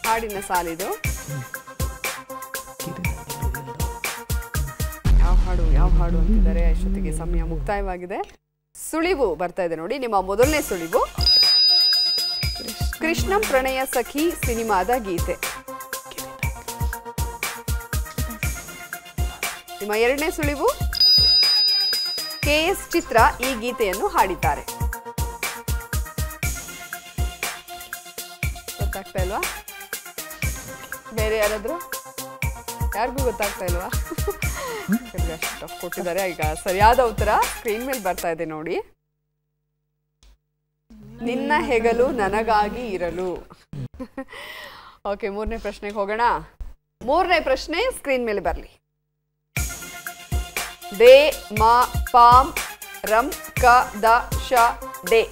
ಹಾಡಿನ ಸಾಲಿದು. ಯಾವ ಹಾಡು ಅಂತಿದ್ದಾರೆ. ಅಷ್ಟೊತ್ತಿಗೆ ಸಮಯ ಮುಕ್ತಾಯವಾಗಿದೆ. ಸುಳಿವು ಬರ್ತಾ ಇದೆ ನೋಡಿ. ನಿಮ್ಮ ಮೊದಲನೇ ಸುಳಿವು ಕೃಷ್ಣಂ ಪ್ರಣಯ ಸಖಿ ಸಿನಿಮಾದ ಗೀತೆ. ನಿಮ್ಮ ಎರಡನೇ ಸುಳಿವು KS ಚಿತ್ರ ಈ ಗೀತೆಯನ್ನು ಹಾಡಿದ್ದಾರೆ. ಗೊತ್ತಾಗ್ತಾ ಇಲ್ವಾ? ಬೇರೆ ಯಾರಾದ್ರು? ಯಾರಿಗೂ ಗೊತ್ತಾಗ್ತಾ ಇಲ್ವಾ? ಅಷ್ಟು ಟಫ್ ಕೊಟ್ಟಿದ್ದಾರೆ. ಈಗ ಸರಿಯಾದ ಉತ್ತರ ಸ್ಕ್ರೀನ್ ಮೇಲೆ ಬರ್ತಾ ಇದೆ ನೋಡಿ. ನಿನ್ನ ಹೆಗಲು ನನಗಾಗಿ ಇರಲು. ಓಕೆ, ಮೂರನೇ ಪ್ರಶ್ನೆಗೆ ಹೋಗೋಣ. ಮೂರನೇ ಪ್ರಶ್ನೆ ಸ್ಕ್ರೀನ್ ಮೇಲೆ ಬರಲಿ. ದೇ ಮ ಪಾಮ್ ರಂ ಕ ದ ಶ ಡೆ.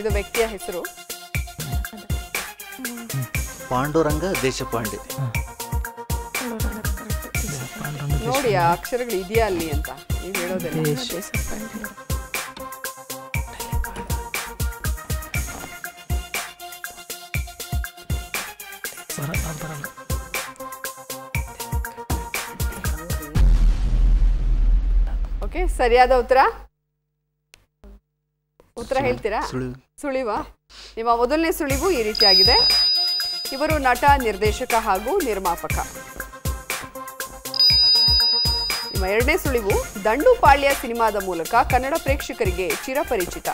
ಇದು ವ್ಯಕ್ತಿಯ ಹೆಸರು. ಪಾಂಡುರಂಗ ದೇಶಪಾಂಡೆ. ನೋಡಿ ಆ ಅಕ್ಷರಗಳು ಇದೆಯಾ ಅಲ್ಲಿ ಅಂತ ನೀವು ಹೇಳೋದಿಲ್ಲ. ಓಕೆ, ಸರಿಯಾದ ಉತ್ತರ ಹೇಳ್ತೀರಾ? ಸುಳಿವಾ? ನಿಮ್ಮ ಮೊದಲನೇ ಸುಳಿವು ಈ ರೀತಿಯಾಗಿದೆ. ಇವರು ನಟ, ನಿರ್ದೇಶಕ ಹಾಗೂ ನಿರ್ಮಾಪಕ. ನಿಮ್ಮ ಎರಡನೇ ಸುಳಿವು ದಂಡುಪಾಳ್ಯ ಸಿನಿಮಾದ ಮೂಲಕ ಕನ್ನಡ ಪ್ರೇಕ್ಷಕರಿಗೆ ಚಿರಪರಿಚಿತ.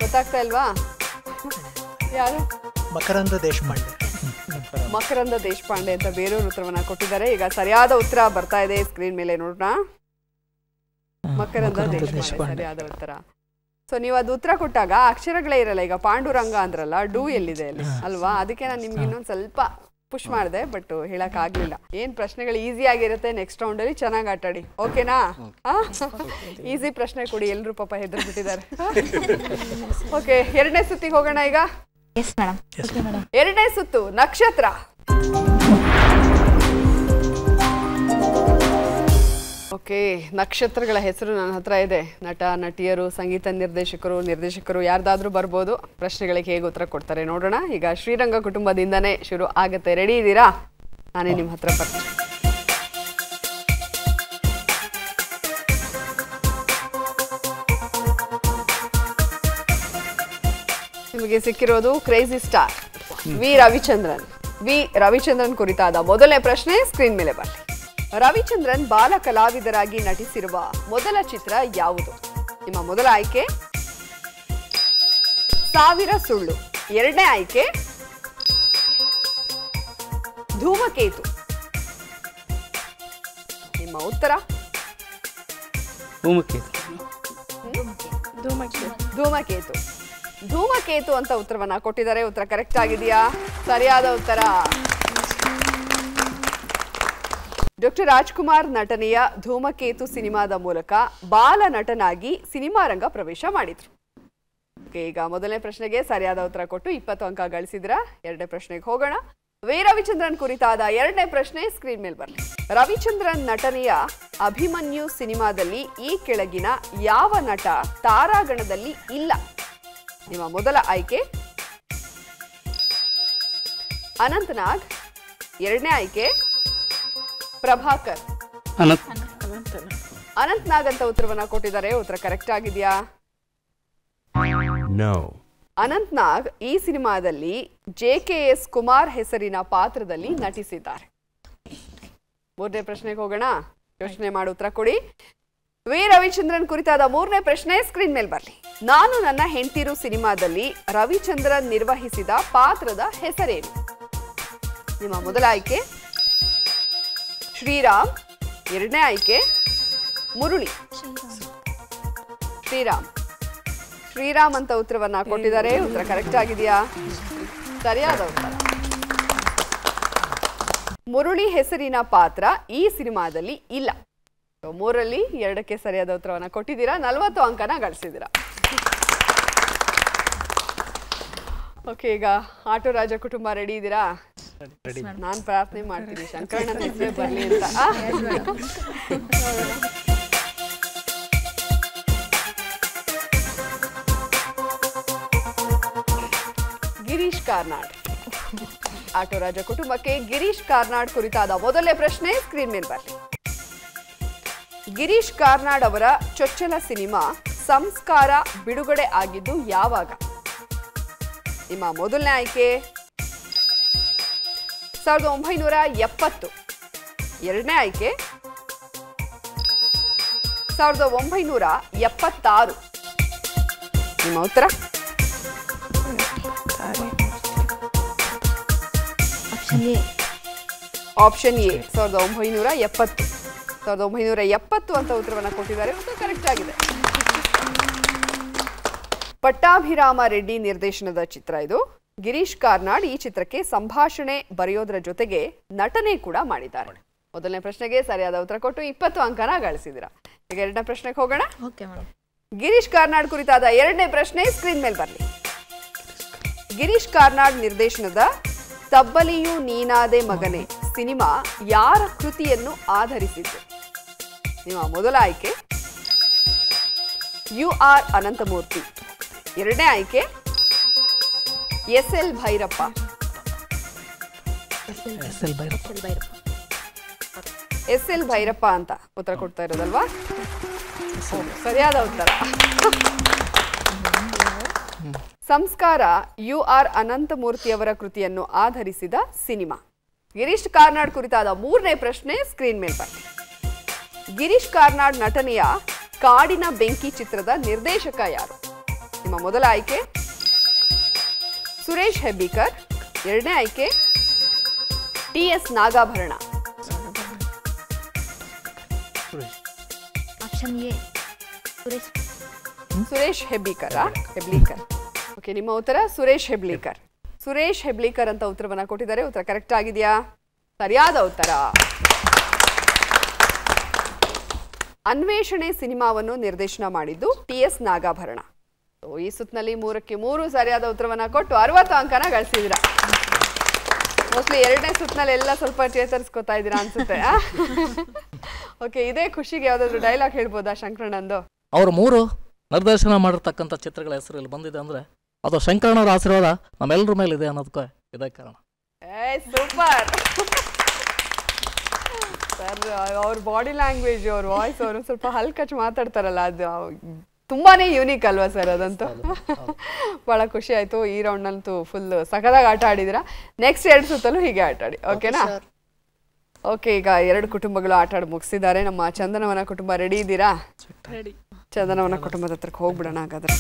ಗೊತ್ತಾಗ್ತಾ ಇಲ್ವಾ? ಯಾರು? ಮಕರಂದ ದೇಶಪಾಂಡೆ. ಮಕರಂದ ದೇಶಪಾಂಡೆ ಅಂತ ಬೇರೆಯವರು ಉತ್ತರವನ್ನ ಕೊಟ್ಟಿದ್ದಾರೆ. ಈಗ ಸರಿಯಾದ ಉತ್ತರ ಬರ್ತಾ ಇದೆ ಸ್ಕ್ರೀನ್ ಮೇಲೆ ನೋಡೋಣ. ಮಕರಂದ ದೇಶಪಾಂಡೆ ಸರಿಯಾದ ಉತ್ತರ. ಸೊ ನೀವು ಅದು ಉತ್ತರ ಕೊಟ್ಟಾಗ ಅಕ್ಷರಗಳೇ ಇರಲ್ಲ. ಈಗ ಪಾಂಡುರಂಗ ಅಂದ್ರಲ್ಲ, ಡೂ ಎಲ್ಲಿದೆ ಅಲ್ಲಿ ಅಲ್ವಾ? ಅದಕ್ಕೆ ನಾನು ನಿಮ್ಗೆ ಇನ್ನೊಂದು ಸ್ವಲ್ಪ ಪುಷ್ ಮಾಡಿದೆ, ಬಟ್ ಹೇಳಕ್ ಆಗ್ಲಿಲ್ಲ. ಏನ್ ಪ್ರಶ್ನೆಗಳು ಈಸಿ ಆಗಿರುತ್ತೆ. ನೆಕ್ಸ್ಟ್ ರೌಂಡ್ ಅಲ್ಲಿ ಚೆನ್ನಾಗಿ ಆಟಾಡಿ, ಓಕೆನಾ? ಈಸಿ ಪ್ರಶ್ನೆ ಕೊಡಿ, ಎಲ್ರು ಪಾಪ ಹೆದ್ರು ಬಿಟ್ಟಿದ್ದಾರೆ. ಓಕೆ, ಎರಡನೇ ಸುತ್ತಿಗೆ ಹೋಗೋಣ ಈಗ. ಎರಡನೇ ಸುತ್ತು ನಕ್ಷತ್ರ. ಓಕೆ, ನಕ್ಷತ್ರಗಳ ಹೆಸರು ನನ್ನ ಹತ್ರ ಇದೆ. ನಟ, ನಟಿಯರು, ಸಂಗೀತ ನಿರ್ದೇಶಕರು ಯಾರ್ದಾದ್ರೂ ಬರ್ಬೋದು. ಪ್ರಶ್ನೆಗಳಿಗೆ ಹೇಗೆ ಉತ್ತರ ಕೊಡ್ತಾರೆ ನೋಡೋಣ. ಈಗ ಶ್ರೀರಂಗ ಕುಟುಂಬದಿಂದನೇ ಶುರು ಆಗುತ್ತೆ. ರೆಡಿ ಇದ್ದೀರಾ? ನಾನೇ ನಿಮ್ಮ ಹತ್ರ ಬರ್ತೀನಿ. ನಿಮಗೆ ಸಿಕ್ಕಿರೋದು ಕ್ರೇಜಿ ಸ್ಟಾರ್ ವಿ ರವಿಚಂದ್ರನ್ ಕುರಿತಾದ ಮೊದಲನೇ ಪ್ರಶ್ನೆ ಸ್ಕ್ರೀನ್ ಮೇಲೆ ಬರಲಿ. ರವಿಚಂದ್ರನ್ ಬಾಲ ಕಲಾವಿದರಾಗಿ ನಟಿಸಿರುವ ಮೊದಲ ಚಿತ್ರ ಯಾವುದು? ನಿಮ್ಮ ಮೊದಲ ಆಯ್ಕೆ ಸಾವಿರ ಸುಳ್ಳು. ಎರಡನೇ ಆಯ್ಕೆ ಧೂಮಕೇತು. ನಿಮ್ಮ ಉತ್ತರ? ಧೂಮಕೇತು ಅಂತ ಉತ್ತರವನ್ನ ಕೊಟ್ಟಿದ್ದಾರೆ. ಉತ್ತರ ಕರೆಕ್ಟ್ ಆಗಿದೆಯಾ? ಸರಿಯಾದ ಉತ್ತರ. ಡಾಕ್ಟರ್ ರಾಜ್ಕುಮಾರ್ ನಟನೆಯ ಧೂಮಕೇತು ಸಿನಿಮಾದ ಮೂಲಕ ಬಾಲ ನಟನಾಗಿ ಸಿನಿಮಾ ರಂಗ ಪ್ರವೇಶ ಮಾಡಿದ್ರು. ಈಗ ಮೊದಲನೇ ಪ್ರಶ್ನೆಗೆ ಸರಿಯಾದ ಉತ್ತರ ಕೊಟ್ಟು 20 ಅಂಕ ಗಳಿಸಿದ್ರ. ಎರಡನೇ ಪ್ರಶ್ನೆಗೆ ಹೋಗೋಣ. ವಿ ರವಿಚಂದ್ರನ್ ಕುರಿತಾದ ಎರಡನೇ ಪ್ರಶ್ನೆ ಸ್ಕ್ರೀನ್ ಮೇಲೆ ಬರಲಿ. ರವಿಚಂದ್ರನ್ ನಟನೆಯ ಅಭಿಮನ್ಯು ಸಿನಿಮಾದಲ್ಲಿ ಈ ಕೆಳಗಿನ ಯಾವ ನಟ ತಾರಾಗಣದಲ್ಲಿ ಇಲ್ಲ? ನಿಮ್ಮ ಮೊದಲ ಆಯ್ಕೆ ಅನಂತನಾಗ್. ಎರಡನೇ ಆಯ್ಕೆ ಪ್ರಭಾಕರ್. ಅನಂತನಾಗ್ ಅಂತ ಉತ್ತರವನ್ನ ಕೊಟ್ಟಿದ್ದಾರೆ. ಉತ್ತರ ಕರೆಕ್ಟ್ ಆಗಿದೆಯಾ? ಅನಂತನಾಗ್ ಈ ಸಿನಿಮಾದಲ್ಲಿ JKS ಕುಮಾರ್ ಹೆಸರಿನ ಪಾತ್ರದಲ್ಲಿ ನಟಿಸಿದ್ದಾರೆ. ಮೂರನೇ ಪ್ರಶ್ನೆಗೆ ಹೋಗೋಣ. ಯೋಚನೆ ಮಾಡಿ ಉತ್ತರ ಕೊಡಿ. ವಿ ರವಿಚಂದ್ರನ್ ಕುರಿತಾದ ಮೂರನೇ ಪ್ರಶ್ನೆ ಸ್ಕ್ರೀನ್ ಮೇಲೆ ಬರಲಿ. ನಾನು ನನ್ನ ಹೆಂಡತಿರು ಸಿನಿಮಾದಲ್ಲಿ ರವಿಚಂದ್ರನ್ ನಿರ್ವಹಿಸಿದ ಪಾತ್ರದ ಹೆಸರೇನು? ನಿಮ್ಮ ಮೊದಲ ಆಯ್ಕೆ ಶ್ರೀರಾಮ್. ಎರಡನೇ ಆಯ್ಕೆ ಮುರುಳಿ. ಶ್ರೀರಾಮ್ ಅಂತ ಉತ್ತರವನ್ನ ಕೊಟ್ಟಿದ್ದಾರೆ. ಉತ್ತರ ಕರೆಕ್ಟ್ ಆಗಿದೆಯಾ? ಸರಿಯಾದ ಉತ್ತರ. ಮುರುಳಿ ಹೆಸರಿನ ಪಾತ್ರ ಈ ಸಿನಿಮಾದಲ್ಲಿ ಇಲ್ಲ. ಮೂರಲ್ಲಿ ಎರಡಕ್ಕೆ ಸರಿಯಾದ ಉತ್ತರವನ್ನ ಕೊಟ್ಟಿದ್ದೀರಾ. 40 ಅಂಕನ ಗಳಿಸಿದ್ದೀರಾ. ಓಕೆ, ಈಗ ಆಟೋ ರಾಜ ಕುಟುಂಬ ರೆಡಿ ಇದ್ದೀರಾ? ನಾನ್ ಪ್ರಾರ್ಥನೆ ಮಾಡ್ತೀನಿ ಶಂಕರಣ್ಣನ ಹೆಸರೇ ಬರ್ಲಿ ಅಂತ. ಗಿರೀಶ್ ಕಾರ್ನಾಡ್. ಆಟೋ ರಾಜ ಕುಟುಂಬಕ್ಕೆ ಗಿರೀಶ್ ಕಾರ್ನಾಡ್ ಕುರಿತಾದ ಮೊದಲನೇ ಪ್ರಶ್ನೆ ಸ್ಕ್ರೀನ್ ಮೇಲೆ ಬರಲಿ. ಗಿರೀಶ್ ಕಾರ್ನಾಡ್ ಅವರ ಚೊಚ್ಚಲ ಸಿನಿಮಾ ಸಂಸ್ಕಾರ ಬಿಡುಗಡೆ ಆಗಿದ್ದು ಯಾವಾಗ? ನಿಮ್ಮ ಮೊದಲನೇ ಆಯ್ಕೆ 1970. ಎರಡನೇ ಆಯ್ಕೆ 1976. ನಿಮ್ಮ ಉತ್ತರ? Option A 1970. 1970 ಅಂತ ಉತ್ತರವನ್ನ ಕೊಟ್ಟಿದ್ದಾರೆ. ಉತ್ತರ ಕರೆಕ್ಟ್ ಆಗಿದೆ. ಪಟ್ಟಾಭಿರಾಮ ರೆಡ್ಡಿ ನಿರ್ದೇಶನದ ಚಿತ್ರ ಇದು. ಗಿರೀಶ್ ಕಾರ್ನಾಡ್ ಈ ಚಿತ್ರಕ್ಕೆ ಸಂಭಾಷಣೆ ಬರೆಯೋದ್ರ ಜೊತೆಗೆ ನಟನೆ ಕೂಡ ಮಾಡಿದ್ದಾರೆ. ಮೊದಲನೇ ಪ್ರಶ್ನೆಗೆ ಸರಿಯಾದ ಉತ್ತರ ಕೊಟ್ಟು 20 ಅಂಕನ ಗಳಿಸಿದಿರಾ. ಈಗ ಎರಡನೇ ಪ್ರಶ್ನೆಗೆ ಹೋಗೋಣ. ಗಿರೀಶ್ ಕಾರ್ನಾಡ್ ಕುರಿತಾದ ಎರಡನೇ ಪ್ರಶ್ನೆ ಸ್ಕ್ರೀನ್ ಮೇಲೆ ಬರಲಿ. ಗಿರೀಶ್ ಕಾರ್ನಾಡ್ ನಿರ್ದೇಶನದ ತಬ್ಬಲಿಯು ನೀನಾದೆ ಮಗನೆ ಸಿನಿಮಾ ಯಾರ ಕೃತಿಯನ್ನು ಆಧರಿಸಿದ್ದು? ನಿಮ್ಮ ಮೊದಲ ಆಯ್ಕೆ UR ಅನಂತಮೂರ್ತಿ. ಎರಡನೇ ಆಯ್ಕೆ SL ಭೈರಪ್ಪ. SL ಭೈರಪ್ಪ ಅಂತ ಉತ್ತರ ಕೊಡ್ತಾ ಇರೋದಲ್ವಾ? ಸರಿಯಾದ ಉತ್ತರ. ಸಂಸ್ಕಾರ UR ಅನಂತಮೂರ್ತಿಯವರ ಕೃತಿಯನ್ನು ಆಧರಿಸಿದ ಸಿನಿಮಾ. ಗಿರೀಶ್ ಕಾರ್ನಾಡ್ ಕುರಿತಾದ ಮೂರನೇ ಪ್ರಶ್ನೆ ಸ್ಕ್ರೀನ್ ಮೇಲೆ ಬನ್ನಿ. ಗಿರೀಶ್ ಕಾರ್ನಾಡ್ ನಟನೆಯ ಕಾಡಿನ ಬೆಂಕಿ ಚಿತ್ರದ ನಿರ್ದೇಶಕ ಯಾರು? ನಿಮ್ಮ ಮೊದಲ ಆಯ್ಕೆ ಸುರೇಶ್ ಹೆಬ್ಬಿಕರ್. ಎರಡನೇ ಆಯ್ಕೆ TS ನಾಗಾಭರಣ. ಸುರೇಶ್ ಹೆಬ್ಬಿಕರ್. ಓಕೆ, ನಿಮ್ಮ ಉತ್ತರ ಸುರೇಶ್ ಹೆಬ್ಲಿಕರ್. ಸುರೇಶ್ ಹೆಬ್ಲಿಕರ್ ಅಂತ ಉತ್ತರವನ್ನ ಕೊಟ್ಟಿದ್ದಾರೆ. ಉತ್ತರ ಕರೆಕ್ಟ್ ಆಗಿದೆಯಾ? ಸರಿಯಾದ ಉತ್ತರ. ಅನ್ವೇಷಣೆ ಸಿನಿಮಾವನ್ನು ನಿರ್ದೇಶನ ಮಾಡಿದ್ದು TS ನಾಗಾಭರಣ. ಈ ಸುತ್ತಿನಲ್ಲಿ 3ಕ್ಕೆ 3 ಸರಿಯಾದ ಉತ್ತರವನ್ನ ಕೊಟ್ಟು 60 ಅಂಕನ ಗಳಿಸಿದಿರಾ. ಮೋಸ್ಟ್ಲಿ ಎರಡನೇ ಸುತ್ತಿನಲ್ಲಿ ಎಲ್ಲ ಸ್ವಲ್ಪ ಚೇತರಿಸ್ಕೊತಾ ಇದ್ದೀರಾ ಅನ್ಸುತ್ತೆ. ಓಕೆ, ಇದೇ ಖುಷಿಗೆ ಯಾವ್ದಾದ್ರು ಡೈಲಾಗ್ ಹೇಳ್ಬೋದಾ ಶಂಕರಣ್ಣಂದು? ಅವರು 3 ನಿರ್ದೇಶನ ಮಾಡಿರ್ತಕ್ಕಂಥ ಚಿತ್ರಗಳ ಹೆಸರು ಇಲ್ಲಿ ಬಂದಿದೆ ಅಂದ್ರೆ ಅದು ಶಂಕರಣ್ಣವರ ಆಶೀರ್ವಾದ ನಮ್ಮೆಲ್ಲರ ಮೇಲೆ ಇದೆ ಅನ್ನೋದಕ್ಕೆ ಇದೇ ಕಾರಣ. Super sir. ಅವ್ರ ಬಾಡಿ ಲ್ಯಾಂಗ್ವೇಜ್, ಅವ್ರ ವಾಯ್ಸ್, ಅವರು ಸ್ವಲ್ಪ ಹಲ್ಕಚ್ ಮಾತಾಡ್ತಾರಲ್ಲ, ಅದು ತುಂಬಾನೇ ಯೂನಿಕ್ ಅಲ್ವಾ ಸರ್? ಅದಂತೂ ಬಹಳ ಖುಷಿ ಆಯ್ತು. ಈ ರೌಂಡ್ನಂತೂ ಫುಲ್ ಸಖತ್ತಾಗಿ ಆಟ ಆಡಿದಿರಾ. ನೆಕ್ಸ್ಟ್ 2 ಸುತ್ತಲೂ ಹೀಗೆ ಆಟ ಆಡಿ, ಓಕೆನಾ? ಓಕೆ, ಈಗ 2 ಕುಟುಂಬಗಳು ಆಟ ಆಡಿ ಮುಗಿಸಿದ್ದಾರೆ. ನಮ್ಮ ಚಂದನವನ ಕುಟುಂಬ ರೆಡಿ ಇದ್ದೀರಾ? ಚಂದನವನ ಕುಟುಂಬದ ಹತ್ರಕ್ಕೆ ಹೋಗ್ಬಿಡೋಣ ಹಾಗಾದ್ರೆ.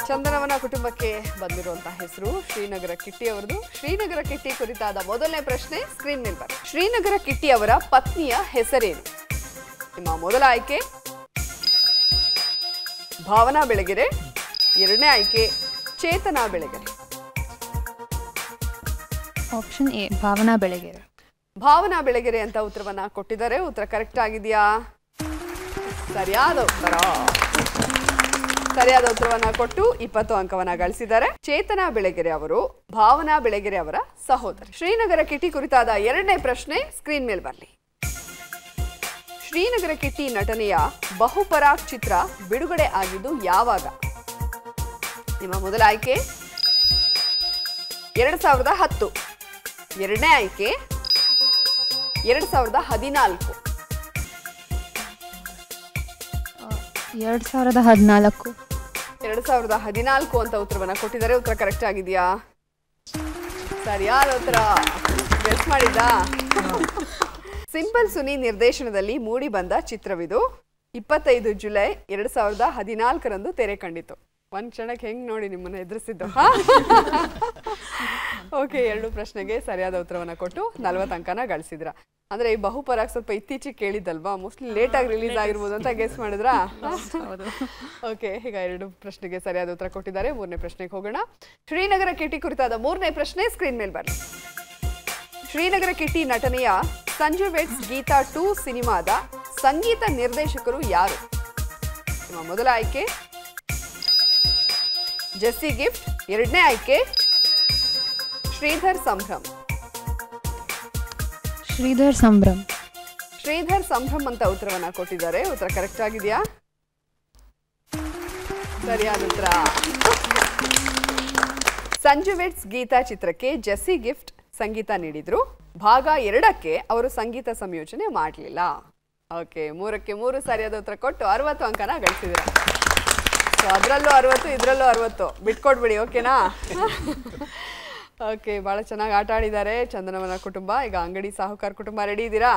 ಚಂದನವನ ಕುಟುಂಬಕ್ಕೆ ಬಂದಿರುವಂತಹ ಹೆಸರು ಶ್ರೀನಗರ ಕಿಟ್ಟಿ ಅವರದು. ಶ್ರೀನಗರ ಕಿಟ್ಟಿ ಕುರಿತಾದ ಮೊದಲನೇ ಪ್ರಶ್ನೆ ಸ್ಕ್ರೀನ್ ಮೇಲೆ ಬರುತ್ತೆ. ಶ್ರೀನಗರ ಕಿಟ್ಟಿ ಅವರ ಪತ್ನಿಯ ಹೆಸರೇನು? ನಿಮ್ಮ ಮೊದಲ ಆಯ್ಕೆ ಭಾವನಾ ಬೆಳಗೆರೆ. ಎರಡನೇ ಆಯ್ಕೆ ಚೇತನಾ ಬೆಳಗೆರೆ. Option A Bhavana Belagere. ಭಾವನಾ ಬೆಳಗೆರೆ ಅಂತ ಉತ್ತರವನ್ನ ಕೊಟ್ಟಿದ್ದಾರೆ. ಉತ್ತರ ಕರೆಕ್ಟ್ ಆಗಿದೆಯಾ? ಸರಿಯಾದ ಉತ್ತರ. ಸರಿಯಾದ ಉತ್ತರವನ್ನ ಕೊಟ್ಟು 20 ಅಂಕವನ್ನ ಗಳಿಸಿದ್ದಾರೆ. ಚೇತನಾ ಬೆಳಗೆರೆ ಅವರು ಭಾವನಾ ಬೆಳಗೆರೆ ಅವರ ಸಹೋದರಿ. ಶ್ರೀನಗರ ಕಿಟ್ಟಿ ಕುರಿತಾದ ಎರಡನೇ ಪ್ರಶ್ನೆ ಸ್ಕ್ರೀನ್ ಮೇಲೆ ಬರಲಿ. ಶ್ರೀನಗರ ಕಿಟ್ಟಿ ನಟನೆಯ ಬಹುಪರಾಗ್ ಚಿತ್ರ ಬಿಡುಗಡೆ ಆಗಿದ್ದು ಯಾವಾಗ? ನಿಮ್ಮ ಮೊದಲ ಆಯ್ಕೆ 2010. ಎರಡನೇ ಆಯ್ಕೆ 2014. 2014. 2014 ಅಂತ ಉತ್ತರವನ್ನ ಕೊಟ್ಟಿದ್ದಾರೆ. ಉತ್ತರ ಕರೆಕ್ಟ್ ಆಗಿದೆಯಾ? ಸರಿಯಾದ ಉತ್ತರ. ಗೆಸ್ ಮಾಡಿದ್ದ? ಸಿಂಪಲ್ ಸುನಿ ನಿರ್ದೇಶನದಲ್ಲಿ ಮೂಡಿ ಬಂದ ಚಿತ್ರವಿದು. 25 ಜುಲೈ 2014 ತೆರೆ ಕಂಡಿತು. ಒಂದ್ ಕ್ಷಣಕ್ಕೆ ಹೆಂಗ್ ನೋಡಿ ನಿಮ್ಮನ್ನ ಎದುರಿಸಿದ್ದು. ಓಕೆ, 2 ಪ್ರಶ್ನೆಗೆ ಸರಿಯಾದ ಉತ್ತರವನ್ನ ಕೊಟ್ಟು 40 ಅಂಕನ ಗಳಿಸಿದ್ರ. ಅಂದ್ರೆ ಈ ಬಹುಪರಾಗ್ ಸ್ವಲ್ಪ ಇತ್ತೀಚೆಗೆ ಕೇಳಿದ್ದಲ್ವಾ, ಮೋಸ್ಟ್ಲಿ ಲೇಟ್ ಆಗಿ ರಿಲೀಸ್ ಆಗಿರ್ಬೋದು ಅಂತ ಗೆಸ್ ಮಾಡಿದ್ರಾ? ಓಕೆ, ಈಗ 2 ಪ್ರಶ್ನೆಗೆ ಸರಿಯಾದ ಉತ್ತರ ಕೊಟ್ಟಿದ್ದಾರೆ. 3ನೇ ಪ್ರಶ್ನೆಗೆ ಹೋಗೋಣ. ಶ್ರೀನಗರ ಕಿಟ್ಟಿ ಕುರಿತಾದ 3ನೇ ಪ್ರಶ್ನೆ ಸ್ಕ್ರೀನ್ ಮೇಲೆ ಬನ್ನಿ. ಶ್ರೀನಗರ ಕಿಟ್ಟಿ ನಟನೆಯ ಸಂಜು ವೆಟ್ಸ್ ಗೀತಾ 2 ಸಿನಿಮಾದ ಸಂಗೀತ ನಿರ್ದೇಶಕರು ಯಾರು? ನಿಮ್ಮ ಮೊದಲ ಆಯ್ಕೆ ಜೆಸ್ಸಿ ಗಿಫ್ಟ್. ಎರಡನೇ ಆಯ್ಕೆ ಶ್ರೀಧರ್ ಸಂಭ್ರಮ್. ಶ್ರೀಧರ್ ಸಂಭ್ರಮ್. ಶ್ರೀಧರ್ ಸಂಭ್ರಮ್ ಅಂತ ಉತ್ತರವನ್ನ ಕೊಟ್ಟಿದ್ದಾರೆ. ಉತ್ತರ ಕರೆಕ್ಟ್ ಆಗಿದೆಯಾ? ಸರಿಯಾದ ಉತ್ತರ. ಸಂಜು ವೆಟ್ಸ್ ಗೀತಾ ಚಿತ್ರಕ್ಕೆ ಜೆಸ್ಸಿ ಗಿಫ್ಟ್ ಸಂಗೀತ ನೀಡಿದ್ರು. ಭಾಗ 2ಕ್ಕೆ ಅವರು ಸಂಗೀತ ಸಂಯೋಜನೆ ಮಾಡಲಿಲ್ಲ. ಓಕೆ, 3ಕ್ಕೆ 3 ಸರಿಯಾದ ಉತ್ತರ ಕೊಟ್ಟು 60 ಅಂಕನ ಗಳಿಸಿದ್ರ. ಸೊ ಅದರಲ್ಲೂ 60, ಇದರಲ್ಲೂ 60 ಬಿಟ್ಕೊಡ್ಬಿಡಿ, ಓಕೆನಾ? ಓಕೆ, ಬಹಳ ಚೆನ್ನಾಗಿ ಆಟ ಆಡಿದ್ದಾರೆ ಚಂದನವನ ಕುಟುಂಬ. ಈಗ ಅಂಗಡಿ ಸಾಹುಕಾರ್ ಕುಟುಂಬ ರೆಡಿ ಇದ್ದೀರಾ?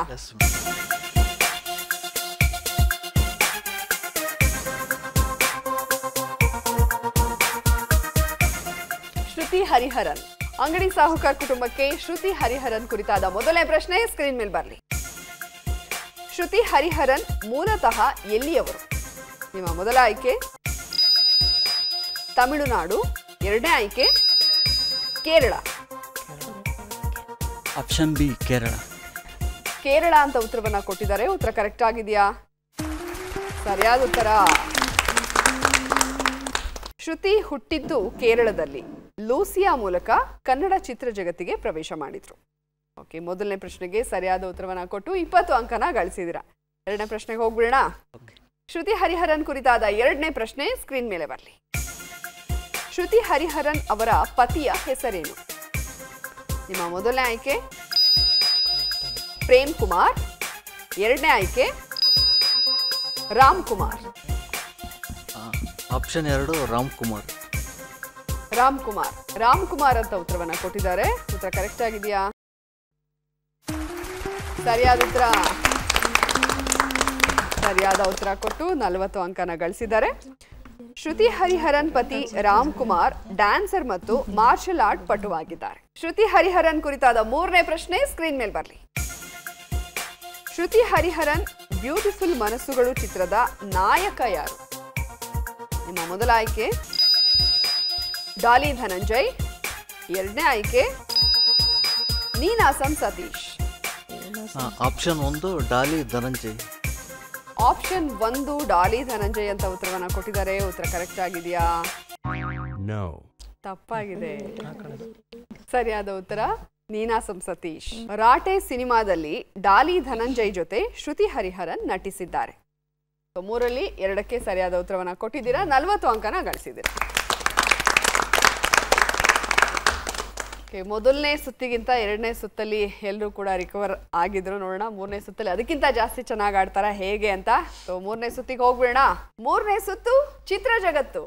ಶ್ರುತಿ ಹರಿಹರನ್. ಅಂಗಡಿ ಸಾಹುಕಾರ್ ಕುಟುಂಬಕ್ಕೆ ಶ್ರುತಿ ಹರಿಹರನ್ ಕುರಿತಾದ ಮೊದಲನೇ ಪ್ರಶ್ನೆ ಸ್ಕ್ರೀನ್ ಮೇಲೆ ಬರಲಿ. ಶ್ರುತಿ ಹರಿಹರನ್ ಮೂಲತಃ ಎಲ್ಲಿಯವರು? ನಿಮ್ಮ ಮೊದಲ ಆಯ್ಕೆ ತಮಿಳುನಾಡು, ಎರಡನೇ ಆಯ್ಕೆ ಕೇರಳ. Option B Kerala. ಕೇರಳ ಅಂತ ಉತ್ತರವನ್ನ ಕೊಟ್ಟಿದ್ದಾರೆ. ಉತ್ತರ ಕರೆಕ್ಟ್ ಆಗಿದೆಯಾ? ಸರಿಯಾದ ಉತ್ತರ. ಶ್ರುತಿ ಹುಟ್ಟಿದ್ದು ಕೇರಳದಲ್ಲಿ. ಲೂಸಿಯಾ ಮೂಲಕ ಕನ್ನಡ ಚಿತ್ರ ಜಗತ್ತಿಗೆ ಪ್ರವೇಶ ಮಾಡಿದ್ರು. ಓಕೆ, ಮೊದಲನೇ ಪ್ರಶ್ನೆಗೆ ಸರಿಯಾದ ಉತ್ತರವನ್ನ ಕೊಟ್ಟು 20 ಅಂಕನ ಗಳಿಸಿದಿರಾ. ಎರಡನೇ ಪ್ರಶ್ನೆಗೆ ಹೋಗ್ಬಿಡೋಣ. ಶ್ರುತಿ ಹರಿಹರನ್ ಕುರಿತಾದ ಎರಡನೇ ಪ್ರಶ್ನೆ ಸ್ಕ್ರೀನ್ ಮೇಲೆ ಬರಲಿ. ಶ್ರುತಿ ಹರಿಹರನ್ ಅವರ ಪತಿಯ ಹೆಸರೇನು? ನಿಮ್ಮ ಮೊದಲನೇ ಆಯ್ಕೆ ಪ್ರೇಮ್ ಕುಮಾರ್, ಎರಡನೇ ಆಯ್ಕೆ ರಾಮ್ ಕುಮಾರ್. ಆಪ್ಷನ್ 2 ರಾಮ್ ಕುಮಾರ್. ರಾಮ್ ಕುಮಾರ್. ರಾಮ್ ಕುಮಾರ್ ಅಂತ ಉತ್ತರವನ್ನ ಕೊಟ್ಟಿದ್ದಾರೆ. ಉತ್ತರ ಕರೆಕ್ಟ್ ಆಗಿದೆಯಾ? ಸರಿಯಾದ ಉತ್ತರ. ಸರಿಯಾದ ಉತ್ತರ ಕೊಟ್ಟು 40 ಅಂಕನ ಗಳಿಸಿದ್ದಾರೆ. ಶ್ರುತಿ ಹರಿಹರನ್ ಪತಿ ರಾಮ್ ಕುಮಾರ್ ಡ್ಯಾನ್ಸರ್ ಮತ್ತು ಮಾರ್ಷಲ್ ಆರ್ಟ್ ಪಟುವಾಗಿದ್ದಾರೆ. ಶ್ರುತಿ ಹರಿಹರನ್ ಕುರಿತಾದ ಮೂರನೇ ಪ್ರಶ್ನೆ ಸ್ಕ್ರೀನ್ ಮೇಲೆ ಬರಲಿ. ಶ್ರುತಿ ಹರಿಹರನ್ ಬ್ಯೂಟಿಫುಲ್ ಮನಸ್ಸುಗಳು ಚಿತ್ರದ ನಾಯಕ ಯಾರು? ನಿಮ್ಮ ಮೊದಲ ಆಯ್ಕೆ ಡಾಲಿ ಧನಂಜಯ್, ಎರಡನೇ ಆಯ್ಕೆ ನೀನಾಸಂ ಸತೀಶ್. ಆಪ್ಷನ್ 1 ಡಾಲಿ ಧನಂಜಯ್. ಆಪ್ಷನ್ 1 ಡಾಲಿ ಧನಂಜಯ್ ಅಂತ ಉತ್ತರವನ್ನ ಕೊಟ್ಟಿದ್ದಾರೆ. ಉತ್ತರ ಕರೆಕ್ಟ್ ಆಗಿದೆಯಾ? ತಪ್ಪಾಗಿದೆ. ಸರಿಯಾದ ಉತ್ತರ ನೀನಾಸಂ ಸತೀಶ್. ರಾಟೆ ಸಿನಿಮಾದಲ್ಲಿ ಡಾಲಿ ಧನಂಜಯ್ ಜೊತೆ ಶ್ರುತಿ ಹರಿಹರನ್ ನಟಿಸಿದ್ದಾರೆ. ಮೂರಲ್ಲಿ 2ಕ್ಕೆ ಸರಿಯಾದ ಉತ್ತರವನ್ನ ಕೊಟ್ಟಿದ್ದೀರಾ. 40 ಅಂಕನ ಗಳಿಸಿದ್ದೀರಾ. ಮೊದಲನೇ ಸುತ್ತಿಗಿಂತ ಎರಡನೇ ಸುತ್ತಲ್ಲಿ ಎಲ್ಲರೂ ಕೂಡ ರಿಕವರ್ ಆಗಿದ್ರು. ನೋಡೋಣ ಮೂರನೇ ಸುತ್ತಲ್ಲಿ ಅದಕ್ಕಿಂತ ಜಾಸ್ತಿ ಚೆನ್ನಾಗಿ ಆಡ್ತಾರ ಹೇಗೆ ಅಂತ. ಮೂರನೇ ಸುತ್ತಿಗೆ ಹೋಗ್ಬಿಡೋಣ. ಮೂರನೇ ಸುತ್ತು ಚಿತ್ರ ಜಗತ್ತು.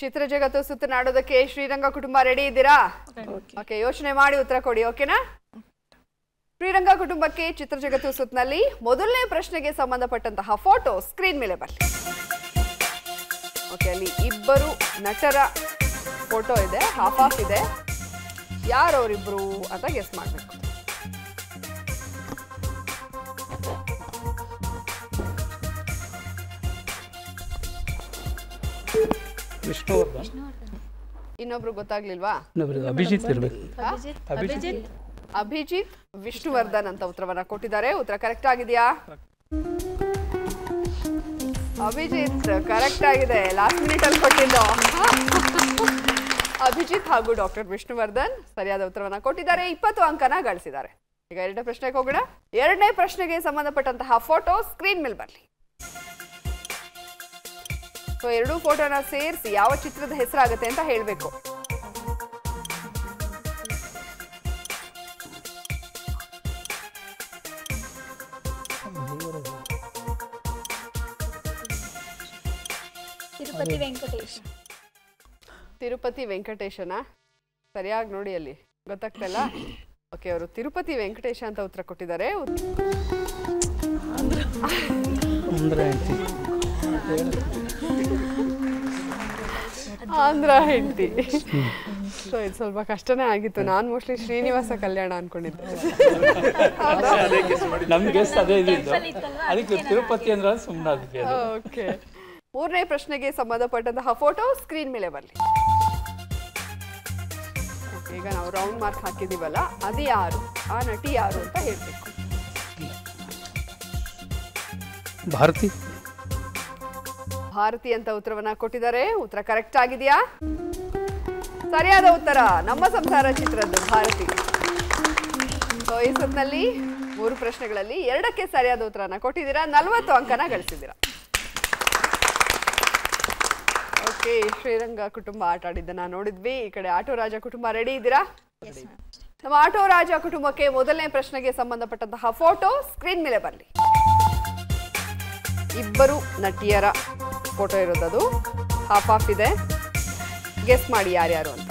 ಚಿತ್ರ ಜಗತ್ತು ಸುತ್ತನಾಡೋದಕ್ಕೆ ಶ್ರೀರಂಗ ಕುಟುಂಬ ರೆಡಿ ಇದ್ದೀರಾ? ಓಕೆ, ಯೋಚನೆ ಮಾಡಿ ಉತ್ತರ ಕೊಡಿ. ಓಕೆನಾ? ಶ್ರೀರಂಗ ಕುಟುಂಬಕ್ಕೆ ಚಿತ್ರ ಜಗತ್ತು ಸುತ್ತಿನಲ್ಲಿ ಮೊದಲನೇ ಪ್ರಶ್ನೆಗೆ ಸಂಬಂಧಪಟ್ಟಂತಹ ಫೋಟೋ ಸ್ಕ್ರೀನ್ ಮೇಲೆ ಬರಲಿ. ಓಕೆ, ಅಲ್ಲಿ ಇಬ್ಬರು ನಟರ ಫೋಟೋ ಇದೆ, ಹಾಫ್ ಇದೆ. ಯಾರು ಅವರಿಬ್ರು ಅಂತ ಗೆಸ್ ಮಾಡಬೇಕು. ಇನ್ನೊಬ್ರು ಗೊತ್ತಾಗ್ಲಿಲ್ವಾ? ಅಭಿಜಿತ್ ಇರ್ಬೇಕು. ಅಭಿಜಿತ್ ವಿಷ್ಣುವರ್ಧನ್ ಅಂತ ಉತ್ತರವನ್ನ ಕೊಟ್ಟಿದ್ದಾರೆ. ಉತ್ತರ ಕರೆಕ್ಟ್ ಆಗಿದೆಯಾ? ಅಭಿಜಿತ್ ಕರೆಕ್ಟ್ ಆಗಿದೆ. ಲಾಸ್ಟ್ ಮಿನಿಟ್ ಅಲ್ಲಿ ಕೊಟ್ಟಿದ್ದು. ಅಭಿಜಿತ್ ಹಾಗೂ ಡಾಕ್ಟರ್ ವಿಷ್ಣುವರ್ಧನ್ ಸರಿಯಾದ ಉತ್ತರವನ್ನ ಕೊಟ್ಟಿದ್ದಾರೆ. 20 ಅಂಕನ ಗಳಿಸಿದ್ದಾರೆ. ಈಗ ಎರಡನೇ ಪ್ರಶ್ನೆಗೆ ಹೋಗೋಣ. ಎರಡನೇ ಪ್ರಶ್ನೆಗೆ ಸಂಬಂಧಪಟ್ಟಂತಹ ಫೋಟೋ ಸ್ಕ್ರೀನ್ ಮೇಲೆ ಬರಲಿ. ಸೊ ಎರಡೂ ಫೋಟೋನ ಸೇರಿಸಿ ಯಾವ ಚಿತ್ರದ ಹೆಸರಾಗುತ್ತೆ ಅಂತ ಹೇಳಬೇಕು. ತಿರುಪತಿ ವೆಂಕಟೇಶನ ಸರಿಯಾಗಿ ನೋಡಿ, ಅಲ್ಲಿ ಗೊತ್ತಾಗ್ತಲ್ಲ. ಓಕೆ, ಅವರು ತಿರುಪತಿ ವೆಂಕಟೇಶ ಅಂತ ಉತ್ತರ ಕೊಟ್ಟಿದ್ದಾರೆ. ಆಂಧ್ರ ಹೆಂಡತಿ. ಸೊ ಇದು ಸ್ವಲ್ಪ ಕಷ್ಟನೇ ಆಗಿತ್ತು. ನಾನು ಮೋಸ್ಟ್ಲಿ ಶ್ರೀನಿವಾಸ ಕಲ್ಯಾಣ ಅನ್ಕೊಂಡಿದ್ದೆ. ಓಕೆ, ಮೂರನೇ ಪ್ರಶ್ನೆಗೆ ಸಂಬಂಧಪಟ್ಟಂತಹ ಫೋಟೋ ಸ್ಕ್ರೀನ್ ಮೇಲೆ ಬರಲಿ. ಈಗ ನಾವು ರೌಂಡ್ ಮಾರ್ಕ್ ಹಾಕಿದೀವಲ್ಲ, ಅದು ಯಾರು, ಆ ನಟಿ ಯಾರು ಅಂತ ಹೇಳ್ಬೇಕು. ಭಾರತಿ. ಭಾರತಿ ಅಂತ ಉತ್ತರವನ್ನ ಕೊಟ್ಟಿದ್ದಾರೆ. ಉತ್ತರ ಕರೆಕ್ಟ್ ಆಗಿದೆಯಾ? ಸರಿಯಾದ ಉತ್ತರ ನಮ್ಮ ಸಂಸಾರ ಚಿತ್ರದ್ದು ಭಾರತಿ. ಸೊ ಈ ಸುತ್ತಿನಲ್ಲಿ 3 ಪ್ರಶ್ನೆಗಳಲ್ಲಿ 2ಕ್ಕೆ ಸರಿಯಾದ ಉತ್ತರನ ಕೊಟ್ಟಿದ್ದೀರಾ. 40 ಅಂಕನ ಗಳಿಸಿದ್ದೀರಾ. ಓಕೆ, ಶ್ರೀರಂಗ ಕುಟುಂಬ ಆಟ ಆಡಿದ್ದನ್ನ ನೋಡಿದ್ವಿ. ಈ ಕಡೆ ಆಟೋ ರಾಜ ಕುಟುಂಬ ರೆಡಿ ಇದ್ದೀರಾ? ನಮ್ಮ ಆಟೋ ರಾಜ ಕುಟುಂಬಕ್ಕೆ ಮೊದಲನೇ ಪ್ರಶ್ನೆಗೆ ಸಂಬಂಧಪಟ್ಟಂತಹ ಫೋಟೋ ಸ್ಕ್ರೀನ್ ಮೇಲೆ ಬರಲಿ. ಇಬ್ಬರು ನಟಿಯರ ಫೋಟೋ ಇರೋದದು. ಹಾಫ್ ಹಾಫ್ ಇದೆ. ಗೆಸ್ ಮಾಡಿ ಯಾರ್ಯಾರು ಅಂತ.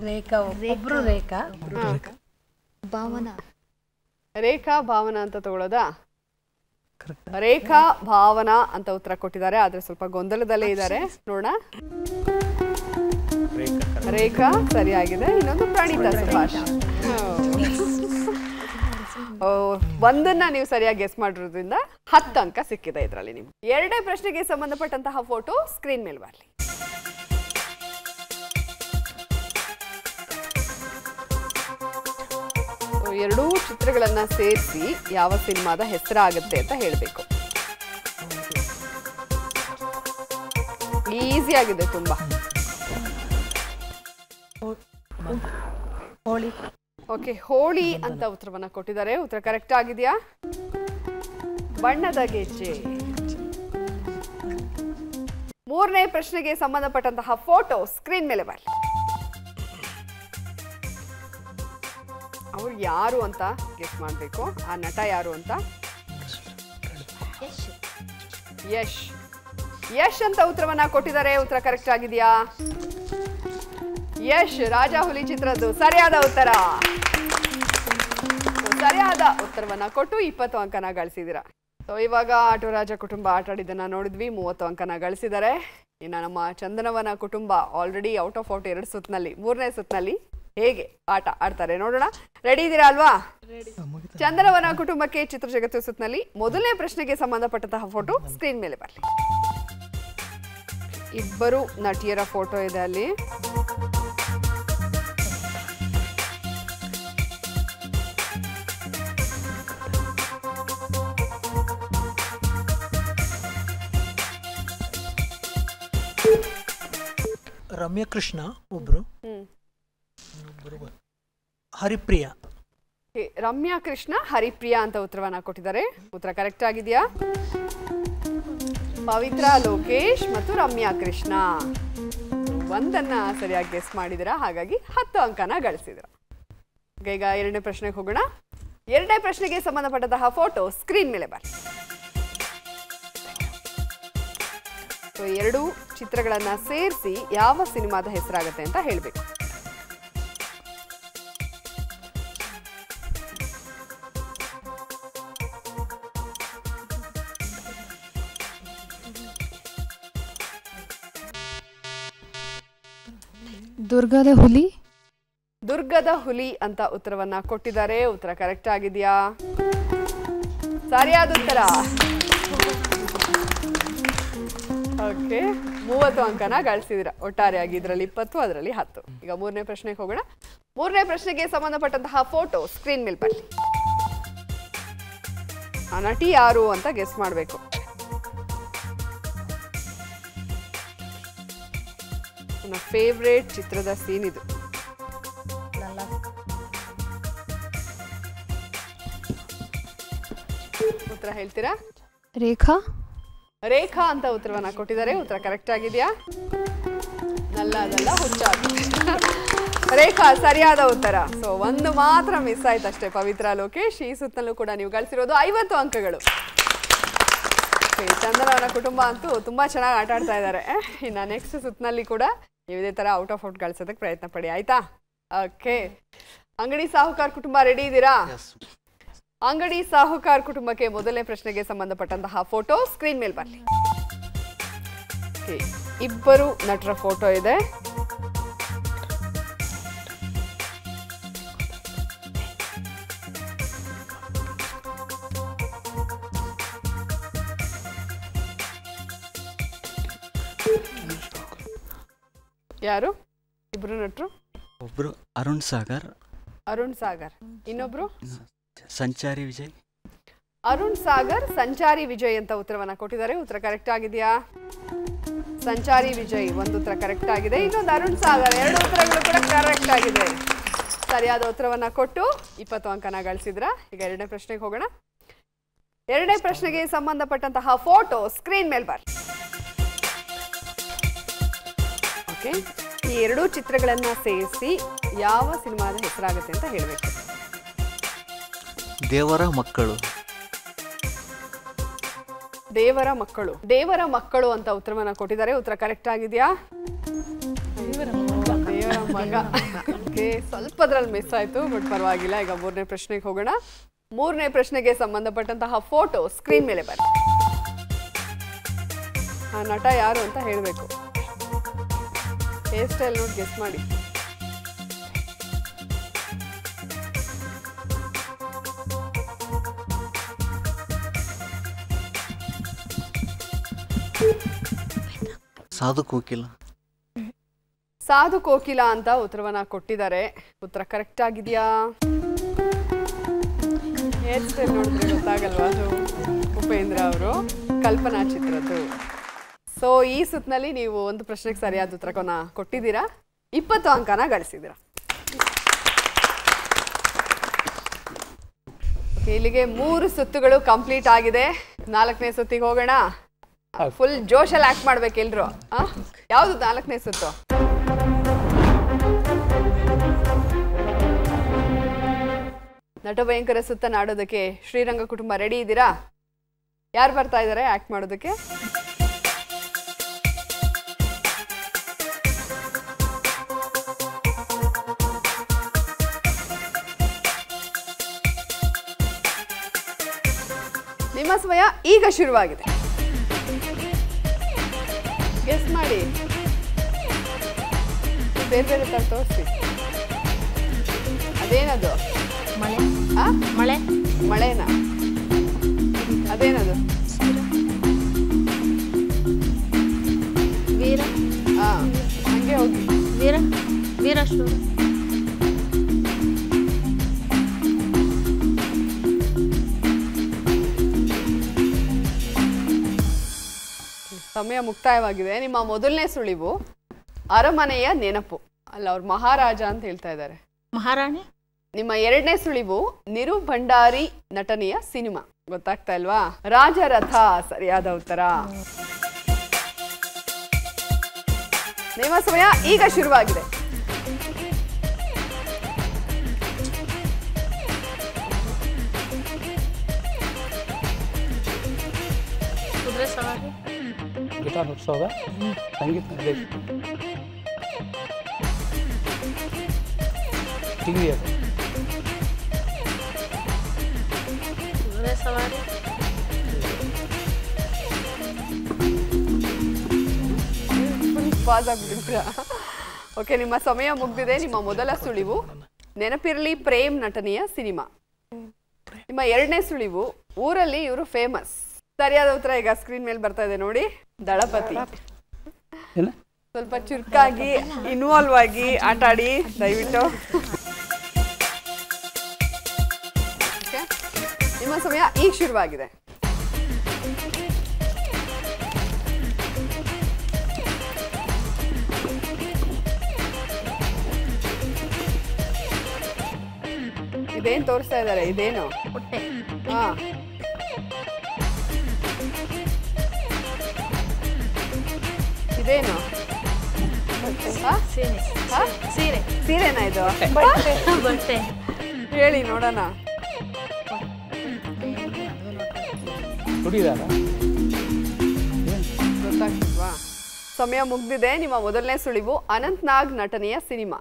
ರೇಖಾ ಒಬ್ರು ರೇಖಾ ಭಾವನಾ ರೇಖಾ ಭಾವನಾ ಅಂತ ತಗೊಳ್ಳೋದಾ? ರೇಖಾ ಭಾವನಾ ಅಂತ ಉತ್ತರ ಕೊಟ್ಟಿದ್ದಾರೆ, ಆದ್ರೆ ಸ್ವಲ್ಪ ಗೊಂದಲದಲ್ಲೇ ಇದ್ದಾರೆ. ನೋಡೋಣ. ರೇಖಾ ಸರಿಯಾಗಿದೆ. ಇನ್ನೊಂದು ಪ್ರಣೀತಾ ಸುಭಾಷ್. ಒಂದನ್ನ ನೀವು ಸರಿಯಾಗಿ ಗೆಸ್ ಮಾಡಿರೋದ್ರಿಂದ 10 ಅಂಕ ಸಿಕ್ಕಿದೆ ಇದರಲ್ಲಿ ನಿಮ್ಗೆ. ಎರಡನೇ ಪ್ರಶ್ನೆಗೆ ಸಂಬಂಧಪಟ್ಟಂತಹ ಫೋಟೋ ಸ್ಕ್ರೀನ್ ಮೇಲೆ ಬರಲಿ. ಎರಡೂ ಚಿತ್ರಗಳನ್ನ ಸೇರಿಸಿ ಯಾವ ಸಿನಿಮಾದ ಹೆಸರಾಗುತ್ತೆ ಅಂತ ಹೇಳಬೇಕು. ಈಸಿ ಆಗಿದೆ ತುಂಬಾ. ಹೋಳಿ. ಓಕೆ, ಹೋಳಿ ಅಂತ ಉತ್ತರವನ್ನ ಕೊಟ್ಟಿದ್ದಾರೆ. ಉತ್ತರ ಕರೆಕ್ಟ್ ಆಗಿದೆಯಾ? ಬಣ್ಣದ ಗೆಜ್ಜೆ. ಮೂರನೇ ಪ್ರಶ್ನೆಗೆ ಸಂಬಂಧಪಟ್ಟಂತಹ ಫೋಟೋ ಸ್ಕ್ರೀನ್ ಮೇಲೆ ಬರಲಿ. ಅವ್ರು ಯಾರು ಅಂತ ಗೆಸ್ ಮಾಡಬೇಕು. ಆ ನಟ ಯಾರು ಅಂತ. ಯಶ್. ಯಶ್ ಅಂತ ಉತ್ತರವನ್ನ ಕೊಟ್ಟಿದ್ದಾರೆ. ಉತ್ತರ ಕರೆಕ್ಟ್ ಆಗಿದೆಯಾ? ಯಶ್ ರಾಜ ಹುಲಿ ಚಿತ್ರದ್ದು ಸರಿಯಾದ ಉತ್ತರ. ಸರಿಯಾದ ಉತ್ತರವನ್ನ ಕೊಟ್ಟು 20 ಅಂಕನ ಗಳಿಸಿದ್ದೀರಾ. ಸೊ ಇವಾಗ ಆಟೋ ರಾಜ ಕುಟುಂಬ ಆಟ ಆಡಿದ್ದನ್ನ ನೋಡಿದ್ವಿ, 30 ಅಂಕನ ಗಳಿಸಿದ್ದಾರೆ. ಇನ್ನು ನಮ್ಮ ಚಂದನವನ ಕುಟುಂಬ ಆಲ್ರೆಡಿ ಔಟ್ ಆಫ್ ಔಟ್ 2 ಸುತ್ತಿನಲ್ಲಿ, 3ನೇ ಸುತ್ತಿನಲ್ಲಿ ಹೇಗೆ ಆಟ ಆಡ್ತಾರೆ ನೋಡೋಣ. ರೆಡಿ ಇದ್ದೀರಾ ಅಲ್ವಾ? ಚಂದನವನ ಕುಟುಂಬಕ್ಕೆ ಚಿತ್ರ ಜಗತ್ತು ಸುತ್ತಿನಲ್ಲಿ ಮೊದಲನೇ ಪ್ರಶ್ನೆಗೆ ಸಂಬಂಧಪಟ್ಟಂತಹ ಫೋಟೋ ಸ್ಕ್ರೀನ್ ಮೇಲೆ ಬರಲಿ. ಇಬ್ಬರು ನಟಿಯರ ಫೋಟೋ ಇದೆ ಅಲ್ಲಿ. ರಮ್ಯಕೃಷ್ಣ ಒಬ್ರು, ಹರಿಪ್ರಿಯಾ. ರಮ್ಯಾ ಕೃಷ್ಣ, ಹರಿಪ್ರಿಯಾ ಅಂತ ಉತ್ತರವನ್ನ ಕೊಟ್ಟಿದ್ದಾರೆ. ಉತ್ತರ ಕರೆಕ್ಟ್ ಆಗಿದೆಯಾ? ಪವಿತ್ರ ಲೋಕೇಶ್ ಮತ್ತು ರಮ್ಯಾ ಕೃಷ್ಣ. ಒಂದನ್ನ ಸರಿಯಾಗಿ ಗೆಸ್ ಮಾಡಿದಿರಾ, ಹಾಗಾಗಿ 10 ಅಂಕನ ಗಳಿಸಿದ್ರ. ಈಗ ಎರಡನೇ ಪ್ರಶ್ನೆಗೆ ಹೋಗೋಣ. ಎರಡನೇ ಪ್ರಶ್ನೆಗೆ ಸಂಬಂಧಪಟ್ಟಂತಹ ಫೋಟೋ ಸ್ಕ್ರೀನ್ ಮೇಲೆ ಬರಲಿ. ಎರಡೂ ಚಿತ್ರಗಳನ್ನ ಸೇರಿಸಿ ಯಾವ ಸಿನಿಮಾದ ಹೆಸರಾಗತ್ತೆ ಅಂತ ಹೇಳಬೇಕು. ದುರ್ಗದ ಹುಲಿ. ದುರ್ಗದ ಹುಲಿ ಅಂತ ಉತ್ತರವನ್ನ ಕೊಟ್ಟಿದ್ದಾರೆ. ಉತ್ತರ ಕರೆಕ್ಟ್ ಆಗಿದೆಯಾ? ಸರಿಯಾದ ಉತ್ತರ. ಓಕೆ, 30 ಅಂಕನ ಗಳಿಸಿದಿರ ಒಟ್ಟಾರೆಯಾಗಿ. ಇದರಲ್ಲಿ 20, ಅದರಲ್ಲಿ 10. ಈಗ ಮೂರನೇ ಪ್ರಶ್ನೆಗೆ ಹೋಗೋಣ. ಮೂರನೇ ಪ್ರಶ್ನೆಗೆ ಸಂಬಂಧಪಟ್ಟಂತಹ ಫೋಟೋ ಸ್ಕ್ರೀನ್ ಮೇಲೆ ಬರಲಿ. ಆ ನಟಿ ಯಾರು ಅಂತ ಗೆಸ್ ಮಾಡಬೇಕು. ನನ್ನ ಫೇವ್ರೇಟ್ ಚಿತ್ರದ ಸೀನ್ ಇದು. ಉತ್ತರ ಹೇಳ್ತೀರಾ? ರೇಖಾ. ರೇಖಾ ಅಂತ ಉತ್ತರವನ್ನ ಕೊಟ್ಟಿದ್ದಾರೆ. ಉತ್ತರ ಕರೆಕ್ಟ್ ಆಗಿದೆಯಾ? ನಲ್ಲದಲ್ಲ ಹುಚ್ಚಾಗಿ. ರೇಖಾ ಸರಿಯಾದ ಉತ್ತರ. ಸೊ ಒಂದು ಮಾತ್ರ ಮಿಸ್ ಆಯ್ತು ಅಷ್ಟೇ. ಪವಿತ್ರ ಲೋಕೇಶ್. ಈ ಸುತ್ತಲೂ ಕೂಡ ನೀವು ಗಳಿಸಿರೋದು 50 ಅಂಕಗಳು. ಚಂದನವನ ಕುಟುಂಬ ಅಂತೂ ತುಂಬಾ ಚೆನ್ನಾಗಿ ಆಟ ಆಡ್ತಾ ಇದ್ದಾರೆ. ಇನ್ನು ನೆಕ್ಸ್ಟ್ ಸುತ್ತಿನಲ್ಲಿ ಕೂಡ ನೀವು ಇದೇ ತರ ಔಟ್ ಆಫ್ ಔಟ್ ಗಳಿಸೋದಕ್ಕೆ ಪ್ರಯತ್ನ ಪಡಿ, ಆಯ್ತಾ? ಓಕೆ, ಅಂಗಡಿ ಸಾಹುಕಾರ್ ಕುಟುಂಬ ರೆಡಿ ಇದ್ದೀರಾ? ಅಂಗಡಿ ಸಾಹುಕಾರ್ ಕುಟುಂಬಕ್ಕೆ ಮೊದಲನೇ ಪ್ರಶ್ನೆಗೆ ಸಂಬಂಧಪಟ್ಟಂತಹ ಫೋಟೋ ಸ್ಕ್ರೀನ್ ಮೇಲೆ ಬರಲಿ. ಇಬ್ಬರು ನಟರ ಫೋಟೋ ಇದೆ. ಯಾರು ಇಬ್ರು ನಟರು? ಒಬ್ರು ಅರುಣ್ ಸಾಗರ್. ಅರುಣ್ ಸಾಗರ್. ಇನ್ನೊಬ್ರು ಸಂಚಾರಿ ವಿಜಯ್. ಅರುಣ್ ಸಾಗರ್, ಸಂಚಾರಿ ವಿಜಯ್ ಅಂತ ಉತ್ತರವನ್ನ ಕೊಟ್ಟಿದ್ದಾರೆ. ಉತ್ತರ ಕರೆಕ್ಟ್ ಆಗಿದೆಯಾ? ಸಂಚಾರಿ ವಿಜಯ್ ಒಂದು ಉತ್ತರ ಕರೆಕ್ಟ್ ಆಗಿದೆ. ಇನ್ನೊಂದು ಅರುಣ್ ಸಾಗರ್. 2 ಉತ್ತರಗಳು ಕೂಡ ಕರೆಕ್ಟ್ ಆಗಿದೆ. ಸರಿಯಾದ ಉತ್ತರವನ್ನ ಕೊಟ್ಟು 20 ಅಂಕನ ಗಳಿಸಿದ್ರ. ಈಗ ಎರಡನೇ ಪ್ರಶ್ನೆಗೆ ಹೋಗೋಣ. ಎರಡನೇ ಪ್ರಶ್ನೆಗೆ ಸಂಬಂಧಪಟ್ಟಂತಹ ಫೋಟೋ ಸ್ಕ್ರೀನ್ ಮೇಲೆ ಬರಲಿ. ಓಕೆ, ಈ ಎರಡೂ ಚಿತ್ರಗಳನ್ನ ಸೇರಿಸಿ ಯಾವ ಸಿನಿಮಾದ ಹೆಸರಾಗುತ್ತೆ ಅಂತ ಹೇಳಬೇಕು. ದೇವರ ಮಕ್ಕಳು. ದೇವರ ಮಕ್ಕಳು. ದೇವರ ಮಕ್ಕಳು ಅಂತ ಉತ್ತರವನ್ನ ಕೊಟ್ಟಿದ್ದಾರೆ. ಉತ್ತರ ಕರೆಕ್ಟ್ ಆಗಿದೆಯಾ? ದೇವರ ಮಗ. ಓಕೆ, ಸ್ವಲ್ಪ ಅದ್ರಲ್ಲಿ ಮಿಸ್ ಆಯ್ತು, ಬಟ್ ಪರವಾಗಿಲ್ಲ. ಈಗ 3ನೇ ಪ್ರಶ್ನೆಗೆ ಹೋಗೋಣ. 3ನೇ ಪ್ರಶ್ನೆಗೆ ಸಂಬಂಧಪಟ್ಟಂತಹ ಫೋಟೋ ಸ್ಕ್ರೀನ್ ಮೇಲೆ ಬನ್ನಿ. ಆ ನಟ ಯಾರು ಅಂತ ಹೇಳಬೇಕು. ಹೇರ್ ಸ್ಟೈಲ್ ನೋಡಿ ಗೆಸ್ ಮಾಡಿ. ಸಾಧು ಕೋಕಿಲ. ಸಾಧು ಕೋಕಿಲ ಅಂತ ಉತ್ತರವನ್ನ ಕೊಟ್ಟಿದ್ದಾರೆ. ಉತ್ತರ ಕರೆಕ್ಟ್ ಆಗಿದೆಯಾ? ಹೇರ್ ಸ್ಟೈಲ್ ನೋಡಿದ್ರೆ ಗೊತ್ತಾಗಲ್ವಾ? ಅದು ಉಪೇಂದ್ರ ಅವರು, ಕಲ್ಪನಾ ಚಿತ್ರದ್ದು. ಸೊ ಈ ಸುತ್ತಿನಲ್ಲಿ ನೀವು ಒಂದು ಪ್ರಶ್ನೆಗೆ ಸರಿಯಾದ ಉತ್ತರವನ್ನ ಕೊಟ್ಟಿದ್ದೀರಾ. 20 ಅಂಕನ ಗಳಿಸಿದ್ದೀರಾ. ಇಲ್ಲಿಗೆ 3 ಸುತ್ತುಗಳು ಕಂಪ್ಲೀಟ್ ಆಗಿದೆ. 4ನೇ ಸುತ್ತಿಗೆ ಹೋಗೋಣ. ಫುಲ್ ಜೋಶಲ್ಲಿ ಆಕ್ಟ್ ಮಾಡ್ಬೇಕು ಎಲ್ರು. ಯಾವುದು 4ನೇ ಸುತ್ತು? ನಟ ಭಯಂಕರ ಸುತ್ತ ನಾಡೋದಕ್ಕೆ ಶ್ರೀರಂಗ ಕುಟುಂಬ ರೆಡಿ ಇದ್ದೀರಾ? ಯಾರು ಬರ್ತಾ ಇದ್ದಾರೆ ಆಕ್ಟ್ ಮಾಡೋದಕ್ಕೆ? ನಿಮ್ಮ ಸಮಯ ಈಗ ಶುರುವಾಗಿದೆ. ಗೆಸ್ ಮಾಡಿ. ಬೇರೆ ಬೇರೆ ತರ ತೋರಿಸಿ. ಅದೇನದು? ಮಳೆ. ಮಳೆ. ಮಳೆನಾ? ಅದೇನದು? ವೀರ. ಹಂಗೆ ಹೋಗಿ. ವೀರಶ್ವರ. ಸಮಯ ಮುಕ್ತಾಯವಾಗಿದೆ. ನಿಮ್ಮ ಮೊದಲನೇ ಸುಳಿವು ಅರಮನೆಯ ನೆನಪು. ಅಲ್ಲ, ಅವ್ರು ಮಹಾರಾಜ ಅಂತ ಹೇಳ್ತಾ ಇದ್ದಾರೆ. ಮಹಾರಾಣಿ. ನಿಮ್ಮ 2ನೇ ಸುಳಿವು ನಿರು ಭಂಡಾರಿ ನಟನೆಯ ಸಿನಿಮಾ. ಗೊತ್ತಾಗ್ತಾ ಇಲ್ವಾ? ರಾಜರಥ ಸರಿಯಾದ ಉತ್ತರ. ನಿಮ್ಮ ಸಮಯ ಈಗ ಶುರುವಾಗಿದೆ. ಕುದುರೆ ಸವಾರಿ. ಗಿಟಾರ್ ನುಡ್ಸೋದ ಸಂಗೀತ ನಿರ್ದೇಶಕ ಟಿವಿ ಅದು. ಕುದುರೆ ಸವಾರಿ. ಪಾಸ್ ಆಗ್ಬಿಟ್ಟಿದ್ರ? ಓಕೆ, ನಿಮ್ಮ ಸಮಯ ಮುಗ್ದಿದೆ. ನಿಮ್ಮ ಮೊದಲ ಸುಳಿವು ನೆನಪಿರಲಿ ಪ್ರೇಮ್ ನಟನೆಯ ಸಿನಿಮಾ. ನಿಮ್ಮ 2ನೇ ಸುಳಿವು ಊರಲ್ಲಿ ಇವರು ಫೇಮಸ್. ಸರಿಯಾದ ಉತ್ತರ ಈಗ ಸ್ಕ್ರೀನ್ ಮೇಲೆ ಬರ್ತಾ ಇದೆ ನೋಡಿ. ದಳಪತಿ. ಸ್ವಲ್ಪ ಚುರುಕಾಗಿ ಇನ್ವಾಲ್ವ್ ಆಗಿ ಆಟ ಆಡಿ ದಯವಿಟ್ಟು. ನಿಮ್ಮ ಸಮಯ ಈಗ ಶುರುವಾಗಿದೆ. ಇದೇನ್ ತೋರಿಸ್ತಾ ಇದ್ದಾರೆ? ಇದೇನು? ಹಾ, ಇದೇನು? ಸೀರೆನಾ ಇದು? ಬಟ್ಟೆ. ಹೇಳಿ ನೋಡೋಣ. ಗೊತ್ತಾಗ್ತಿಲ್ವಾ? ಸಮಯ ಮುಗ್ದಿದೆ. ನಿಮ್ಮ ಮೊದಲನೇ ಸುಳಿವು ಅನಂತ್ ನಾಗ್ ನಟನೆಯ ಸಿನಿಮಾ.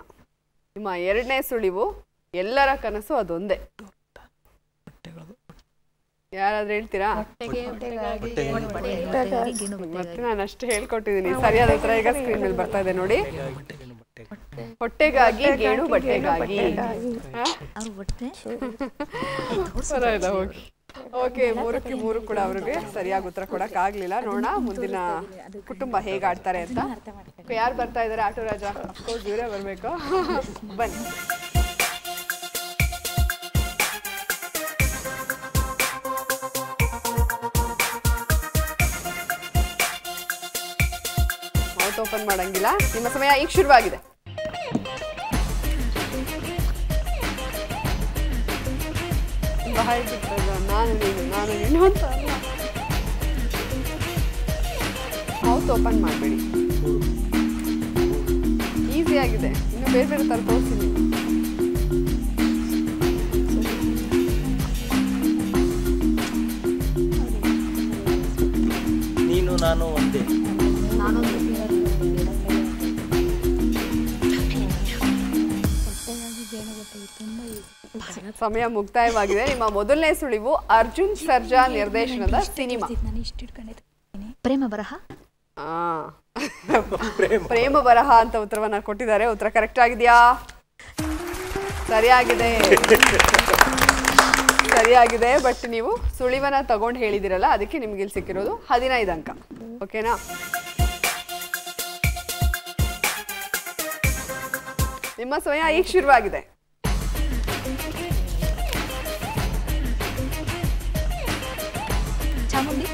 ನಿಮ್ಮ 2ನೇ ಸುಳಿವು ಎಲ್ಲರ ಕನಸು ಅದೊಂದೇ. ಯಾರಾದ್ರೂ ಹೇಳ್ತೀರಾ? ಮತ್ತೆ ನಾನು ಅಷ್ಟು ಹೇಳ್ಕೊಟ್ಟಿದ್ದೀನಿ. ಸರಿಯಾದ ಉತ್ತರ ಈಗ ಸ್ಕ್ರೀನ್ ಮೇಲೆ ಬರ್ತಾ ಇದೆ ನೋಡಿ. ಹೊಟ್ಟೆಗಾಗಿ ಗೇಣು ಬಟ್ಟೆಗಾಗಿ. ಹೋಗಿ. ಓಕೆ, 3ಕ್ಕೆ 3 ಕೂಡ ಅವ್ರಿಗೆ ಸರಿಯಾಗಿ ಉತ್ತರ ಕೊಡಕ್ ಆಗ್ಲಿಲ್ಲ. ನೋಡೋಣ ಮುಂದಿನ ಕುಟುಂಬ ಹೇಗೆ ಆಡ್ತಾರೆ ಅಂತ. ಯಾರು ಬರ್ತಾ ಇದಾರೆ? ಆಟೋ ರಾಜ. ಅಫ್ಕೋರ್ಸ್ ಇವರೇ ಬರ್ಬೇಕು. ಬನ್ನಿ. ಮೌತ್ ಓಪನ್ ಮಾಡಂಗಿಲ್ಲ. ನಿಮ್ಮ ಸಮಯ ಈಗ ಶುರುವಾಗಿದೆ. ಬಾಯ್ ಬಿಟ್ಟದ ನಾನು ನೀನು ಅಂತ ಅಲ್ಲ. ಮೌತ್ ಓಪನ್ ಮಾಡಬೇಡಿ. ಈ ಜಾಸ್ತಿ ಆಗಿದೆ. ಇನ್ನು ಬೇರೆ ಬೇರೆ ತರ ತೋರಿಸ್ತೀನಿ. ನೀನು ನಾನು ಒಂದೇ. ಸಮಯ ಮುಕ್ತಾಯವಾಗಿದೆ. ನಿಮ್ಮ ಮೊದಲನೇ ಸುಳಿವು ಅರ್ಜುನ್ ಸರ್ಜಾ ನಿರ್ದೇಶನದ ಸಿನಿಮಾ. ಪ್ರೇಮ ಬರಹ. ಪ್ರೇಮ ಬರಹ ಅಂತ ಉತ್ತರವನ್ನ ಕೊಟ್ಟಿದ್ದಾರೆ. ಉತ್ತರ ಕರೆಕ್ಟ್ ಆಗಿದೆಯಾ? ಸರಿಯಾಗಿದೆ, ಸರಿಯಾಗಿದೆ. ಬಟ್ ನೀವು ಸುಳಿವನ್ನ ತಗೊಂಡು ಹೇಳಿದಿರಲ್ಲ, ಅದಕ್ಕೆ ನಿಮ್ಗೆ ಇಲ್ಲಿ ಸಿಕ್ಕಿರೋದು 15 ಅಂಕ. ಓಕೆನಾ? ನಿಮ್ಮ ಸಮಯ ಈಗ ಶುರುವಾಗಿದೆ. ಚಾಮುಂಡಿ.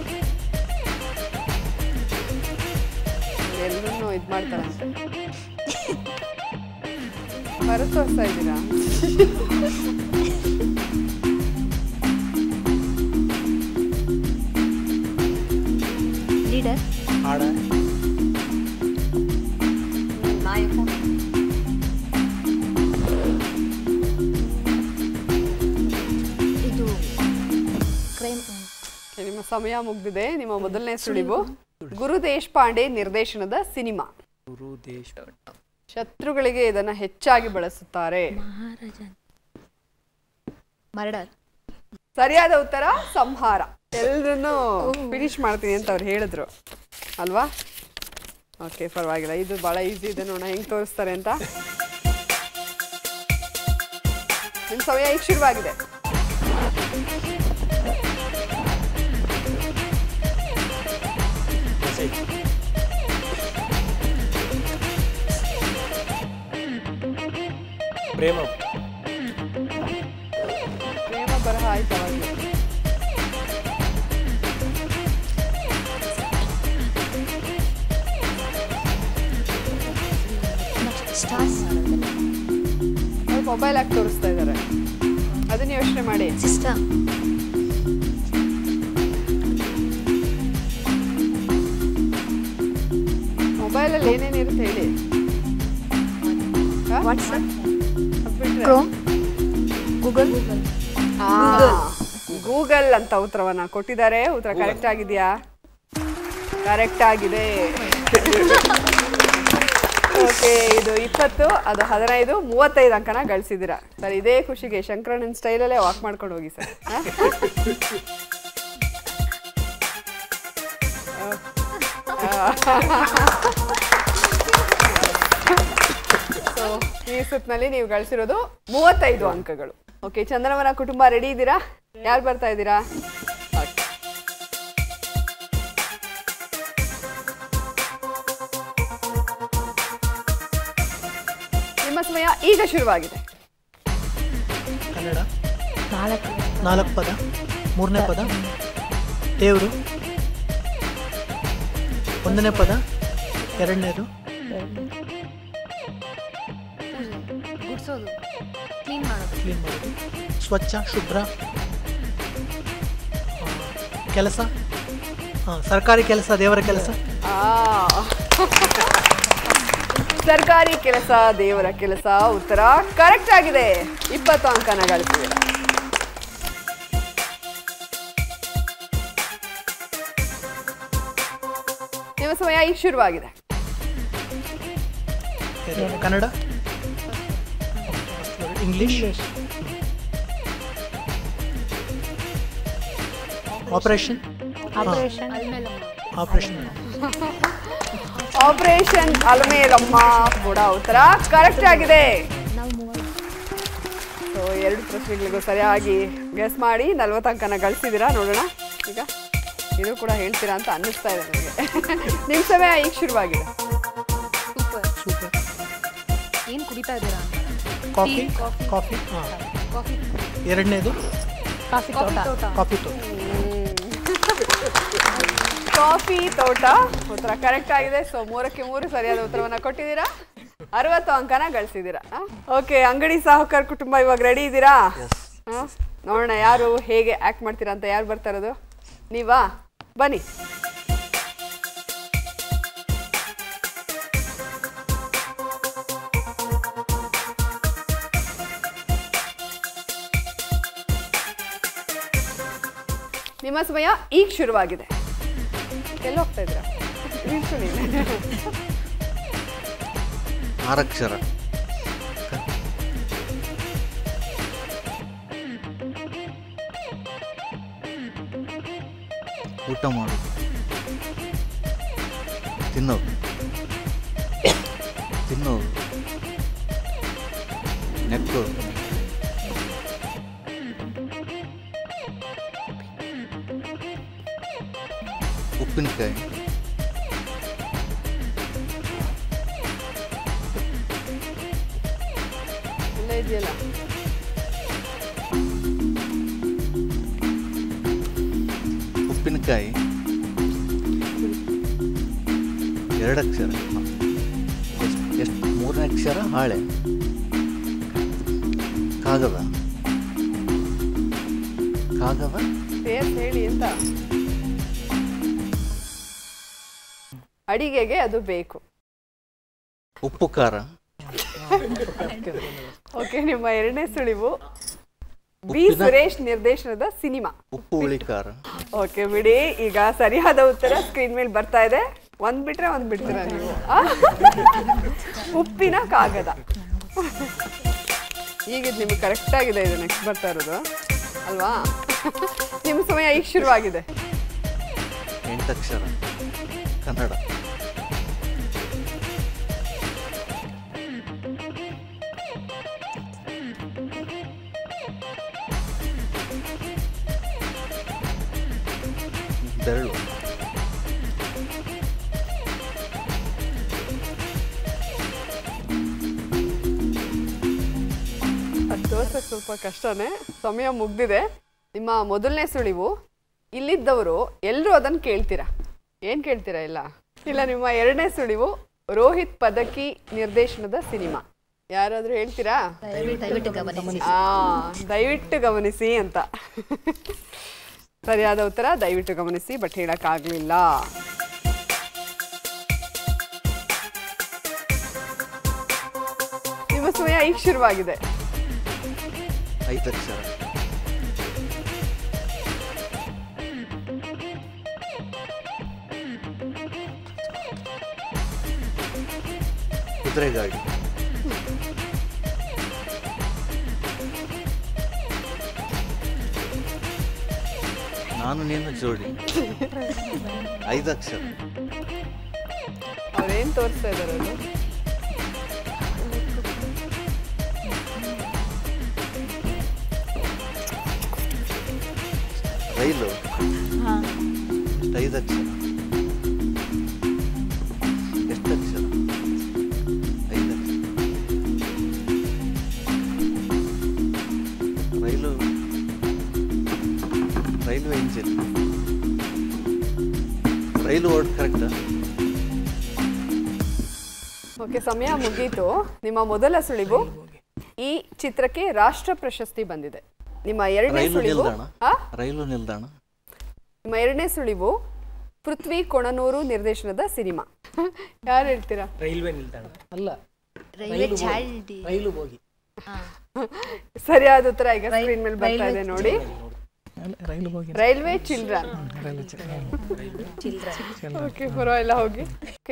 ಎಲ್ಲರೂ ಇದು ಮಾಡ್ತಾರಂತೆ. ಹೊರ ತೋರಿಸ್ತಾ ಇದ್ದೀರಾ? ಲೀಡರ್. ಹಾಡ. ನಾಯಕ. ಇದು ಕ್ರೈಮ್. ನಿಮ್ಮ ಸಮಯ ಮುಗ್ದಿದೆ. ನಿಮ್ಮ ಮೊದಲನೇ ಸುಳಿವು ಗುರು ದೇಶಪಾಂಡೆ ನಿರ್ದೇಶನದ ಸಿನಿಮಾ. ಗುರು ದೇಶಪಾಂಡೆ. ಶತ್ರುಗಳಿಗೆ ಇದನ್ನ ಹೆಚ್ಚಾಗಿ ಬಳಸುತ್ತಾರೆ. ಮರ್ಡರ್. ಸರಿಯಾದ ಉತ್ತರ ಸಂಹಾರ. ಎಲ್ಲರನ್ನು ಫಿನಿಶ್ ಮಾಡ್ತೀನಿ ಅಂತ ಅವ್ರು ಹೇಳಿದ್ರು ಅಲ್ವಾ? ಓಕೆ, ಪರವಾಗಿಲ್ಲ. ಇದು ಬಹಳ ಈಸಿ ಇದೆ. ನೋಡೋಣ ಹೆಂಗ್ ತೋರಿಸ್ತಾರೆ ಅಂತ. ನಿಮ್ಮ ಸಮಯ ಈಗ ಶುರುವಾಗಿದೆ. ಪ್ರೇಮ ಪ್ರೇಮ ಬರಹ ಆಯ್ತು ಅವಾಗಲೇ. ಅವ್ರು ಮೊಬೈಲ್ ಆಗಿ ತೋರಿಸ್ತಾ ಇದ್ದಾರೆ, ಅದನ್ನ ಯೋಚನೆ ಮಾಡಿ. ಸಿಸ್ಟರ್. ಮೊಬೈಲಲ್ಲಿ ಏನೇನಿರುತ್ತೆ ಹೇಳಿ. WhatsApp, Chrome, Google. ಗೂಗಲ್ ಅಂತ ಉತ್ತರವನ್ನ ಕೊಟ್ಟಿದ್ದಾರೆ. ಉತ್ತರ ಕರೆಕ್ಟ್ ಆಗಿದೆಯಾ? ಕರೆಕ್ಟ್ ಆಗಿದೆ. ಓಕೆ, ಇದು 20, ಅದು 15, 35 ಅಂಕನ ಗಳಿಸಿದ್ದೀರಾ ಸರ್. ಇದೇ ಖುಷಿಗೆ ಶಂಕರಣ್ಣನ ಸ್ಟೈಲಲ್ಲೇ ವಾಕ್ ಮಾಡ್ಕೊಂಡು ಹೋಗಿ ಸರ್. ಸೊ ಈ ಸುತ್ತಿನಲ್ಲಿ ನೀವು ಗಳಿಸಿರೋದು 35 ಅಂಕಗಳು. ಓಕೆ, ಚಂದನವನ ಕುಟುಂಬ ರೆಡಿ ಇದ್ದೀರಾ? ಯಾರು ಬರ್ತಾ ಇದ್ದೀರಾ? ನಿಮ್ಮ ಸಮಯ ಈಗ ಶುರುವಾಗಿದೆ. ಕನ್ನಡ. 4 ಪದ. 3ನೇ ಪದ ದೇವರು. 1ನೇ ಪದ. 2ನೇದು ಗುಡ್ಸೋದು, ಕ್ಲೀನ್ ಮಾಡೋದು. ಸ್ವಚ್ಛ, ಶುಭ್ರ. ಕೆಲಸ. ಸರ್ಕಾರಿ ಕೆಲಸ, ದೇವರ ಕೆಲಸ. ಸರ್ಕಾರಿ ಕೆಲಸ, ದೇವರ ಕೆಲಸ. ಉತ್ತರ ಕರೆಕ್ಟ್ ಆಗಿದೆ. 20 ಅಂಕನ ಗಳಿಸಿದೆ. ನಿಮ್ಮ ಸಮಯ ಈಗ ಶುರುವಾಗಿದೆ. Kannada. English. Operation. Operation Alamelamma ಕೂಡ ಉತ್ತರ ಕರೆಕ್ಟ್ ಆಗಿದೆ. ಸೊ 2 ಪ್ರಶ್ನೆಗಳಿಗೂ ಸರಿಯಾಗಿ ಗೆಸ್ ಮಾಡಿ 40 ಅಂಕನ ಗಳಿಸಿದ್ದೀರಾ. ನೋಡೋಣ ಈಗ ಇದು ಕೂಡ ಹೇಳ್ತೀರಾ ಅಂತ ಅನ್ನಿಸ್ತಾ ಇದೆ ನನಗೆ. ನಿಮ್ಮ ಸಮಯ ಈಗ ಶುರುವಾಗಿದೆ. ಸೂಪರ್. ಏನು ಕುಡಿತಾ ಇದ್ದೀರಾ? ಕಾಫಿ. ಕಾಫಿ. 2ನೇದು ಕಾಫಿ ತೋಟ. ಕಾಫಿ ತೋಟ. ಕಾಫಿ ತೋಟ ಉತ್ತರ ಕರೆಕ್ಟ್ ಆಗಿದೆ. ಸೊ 3ಕ್ಕೆ 3 ಸರಿಯಾದ ಉತ್ತರವನ್ನ ಕೊಟ್ಟಿದ್ದೀರಾ. 60 ಅಂಕನ ಗಳಿಸಿದ್ದೀರಾ. ಓಕೆ, ಅಂಗಡಿ ಸಾಹುಕಾರ್ ಕುಟುಂಬ ಇವಾಗ ರೆಡಿ ಇದ್ದೀರಾ? ನೋಡೋಣ ಯಾರು ಹೇಗೆ ಆಕ್ಟ್ ಮಾಡ್ತೀರಾ ಅಂತ. ಯಾರು ಬರ್ತಾ ಇರೋದು? ನೀವಾ? ಬನ್ನಿ. ನಿಮ್ಮ ಸಮಯ ಈಗ ಶುರುವಾಗಿದೆ. ಎಲ್ಲಿ ಹೋಗ್ತಾ ಇದ್ದೀರಾ? ನಿಲ್ಸು. 6 ಅಕ್ಷರ. ಊಟ ಮಾಡೋದು, ತಿನ್ನೋದು, ನೆಕ್ಕೋದು, ಉಪ್ಪಿನಕಾಯಿ, ಎಲ್ಲ ಇದೆಯಲ್ಲ. ಉಪ್ಪಿನಕಾಯಿ 2 ಅಕ್ಷರ. ಎಷ್ಟು 3ನೇ ಅಕ್ಷರ ಹಾಳೆ. ಕಾಗದ ಹೇಳಿ ಅಂತ. ಅಡಿಗೆಗೆ ಅದು ಬೇಕು. ಉಪ್ಪು ಖಾರ. ಓಕೆ, ನಿಮ್ಮ 2ನೇ ಸುಳಿವು ಬಿ ಸುರೇಶ್ ನಿರ್ದೇಶನದ ಸಿನಿಮಾ ಉಪ್ಪು ಹುಳಿ ಖಾರ. ಓಕೆ ಬಿಡಿ, ಈಗ ಸರಿಯಾದ ಉತ್ತರ ಸ್ಕ್ರೀನ್ ಮೇಲೆ ಬರ್ತಾ ಇದೆ. ಒಂದ್ ಬಿಟ್ರೆ ಒಂದ್ ಬಿಡ್ತೀರಾ ನೀವು? ಉಪ್ಪಿನ ಕಾಗದ. ಈಗ ನಿಮಗೆ ಕರೆಕ್ಟ್ ಆಗಿದೆ. ಇದು ನೆಕ್ಸ್ಟ್ ಬರ್ತಾ ಇರೋದು ಅಲ್ವಾ? ನಿಮ್ಮ ಸಮಯ ಈಗ ಶುರುವಾಗಿದೆ. 8 ಅಕ್ಷರ ಕನ್ನಡ. ಬೆರಳು. ಅದು ತೋರ್ಸಕ್ಕೆ ಸ್ವಲ್ಪ ಕಷ್ಟನೇ. ಸಮಯ ಮುಗ್ದಿದೆ. ನಿಮ್ಮ ಮೊದಲನೇ ಸುಳಿವು ಇಲ್ಲಿದ್ದವರು ಎಲ್ಲರೂ ಅದನ್ನು ಕೇಳ್ತೀರಾ. ಏನು ಕೇಳ್ತೀರಾ? ಇಲ್ಲ. ನಿಮ್ಮ 2ನೇ ಸುಳಿವು ರೋಹಿತ್ ಪದಕಿ ನಿರ್ದೇಶನದ ಸಿನಿಮಾ. ಯಾರಾದರೂ ಹೇಳ್ತೀರಾ? ದಯವಿಟ್ಟು ಗಮನಿಸಿ ಅಂತ. ಸರಿಯಾದ ಉತ್ತರ ದಯವಿಟ್ಟು ಗಮನಿಸಿ, ಬಟ್ ಹೇಳಕ್ಕಾಗ್ಲಿಲ್ಲ. ನಿಮ್ಮ ಸಮಯ ಈಗ ಶುರುವಾಗಿದೆ. 5 ಅಕ್ಷರ. ಕುದುರೆಗಾಡಿ. ನಾನು ನೀನು ಜೋಡಿ. 5 ಅಕ್ಷರ. ಅವ್ರೇನ್ ತೋರಿಸ್ತಾ ಇದಾರೆ ಅದು? ರೈಲು. 5 ಅಕ್ಷರ. ಎಷ್ಟು ಅಕ್ಷರ? 5 ಅಕ್ಷರ. Railway engine. ರೈಲು ವರ್ಡ್ ಕರೆಕ್ಟಾ? ಓಕೆ, ಸಮಯ ಮುಗೀತು. ನಿಮ್ಮ ಮೊದಲ ಸುಳಿವು ಈ ಚಿತ್ರಕ್ಕೆ ರಾಷ್ಟ್ರ ಪ್ರಶಸ್ತಿ ಬಂದಿದೆ. ನಿಮ್ಮ 2ನೇ ಸುಳಿವು ರೈಲು ನಿಲ್ದಾಣ. ನಿಮ್ಮ 2ನೇ ಸುಳಿವು ಪೃಥ್ವಿ ಕೊಣನೂರು ನಿರ್ದೇಶನದ ಸಿನಿಮಾ. ಯಾರು ಹೇಳ್ತೀರಾ? ರೈಲ್ವೆ ನಿಲ್ದಾಣ ಅಲ್ಲ, ರೈಲು ಹೋಗಿ. ಸರಿಯಾದ ಉತ್ತರ ಈಗ ಸ್ಕ್ರೀನ್ ಮೇಲೆ ಬರ್ತಾ ಇದೆ ನೋಡಿ. Railway children. ಓಕೆ, ಪರವಾಗಿಲ್ಲ, ಹೋಗಿ.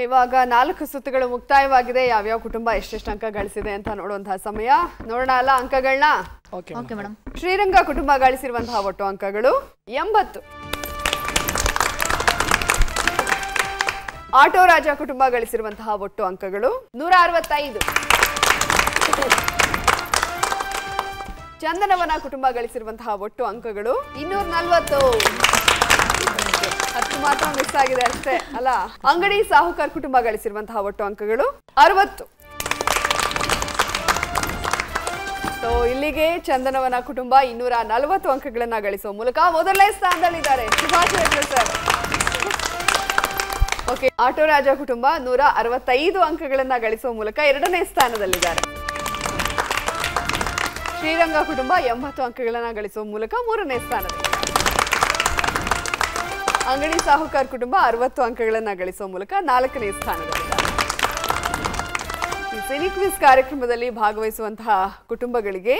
ಇವಾಗ 4 ಸುತ್ತುಗಳು ಮುಕ್ತಾಯವಾಗಿದೆ. ಯಾವ್ಯಾವ ಕುಟುಂಬ ಎಷ್ಟೆಷ್ಟು ಅಂಕ ಗಳಿಸಿದೆ ಅಂತ ನೋಡುವಂತಹ ಸಮಯ. ನೋಡೋಣ ಅಲ್ಲ ಅಂಕಗಳನ್ನ? Okay madam. ಶ್ರೀರಂಗ ಕುಟುಂಬ ಗಳಿಸಿರುವಂತಹ ಒಟ್ಟು ಅಂಕಗಳು 80. ಆಟೋ ರಾಜ ಕುಟುಂಬ ಗಳಿಸಿರುವಂತಹ ಒಟ್ಟು ಅಂಕಗಳು 165. ಚಂದನವನ ಕುಟುಂಬ ಗಳಿಸಿರುವಂತಹ ಒಟ್ಟು ಅಂಕಗಳು 240. 10 ಮಾತ್ರ ಮಿಸ್ ಆಗಿದೆ ಅಷ್ಟೇ ಅಲ್ಲ. ಅಂಗಡಿ ಸಾಹುಕಾರ್ ಕುಟುಂಬ ಗಳಿಸಿರುವಂತಹ ಒಟ್ಟು ಅಂಕಗಳು 60. ಸೊ ಇಲ್ಲಿಗೆ ಚಂದನವನ ಕುಟುಂಬ 240 ಅಂಕಗಳನ್ನ ಗಳಿಸುವ ಮೂಲಕ ಮೊದಲನೇ ಸ್ಥಾನದಲ್ಲಿದ್ದಾರೆ. ಶುಭಾಶಯಗಳು ಸರ್. ಓಕೆ, ಆಟೋ ರಾಜ ಕುಟುಂಬ 165 ಅಂಕಗಳನ್ನ ಗಳಿಸುವ ಮೂಲಕ 2ನೇ ಸ್ಥಾನದಲ್ಲಿದ್ದಾರೆ. ಶ್ರೀರಂಗ ಕುಟುಂಬ 80 ಅಂಕಗಳನ್ನ ಗಳಿಸುವ ಮೂಲಕ 3ನೇ ಸ್ಥಾನದಲ್ಲಿ. ಅಂಗಡಿ ಸಾಹುಕಾರ್ ಕುಟುಂಬ 60 ಅಂಕಗಳನ್ನ ಗಳಿಸುವ ಮೂಲಕ 4ನೇ ಸ್ಥಾನದಲ್ಲಿದ್ದಾರೆ. ಈ ಸಿನಿ ಕ್ವಿಜ್ ಕಾರ್ಯಕ್ರಮದಲ್ಲಿ ಭಾಗವಹಿಸುವಂತಹ ಕುಟುಂಬಗಳಿಗೆ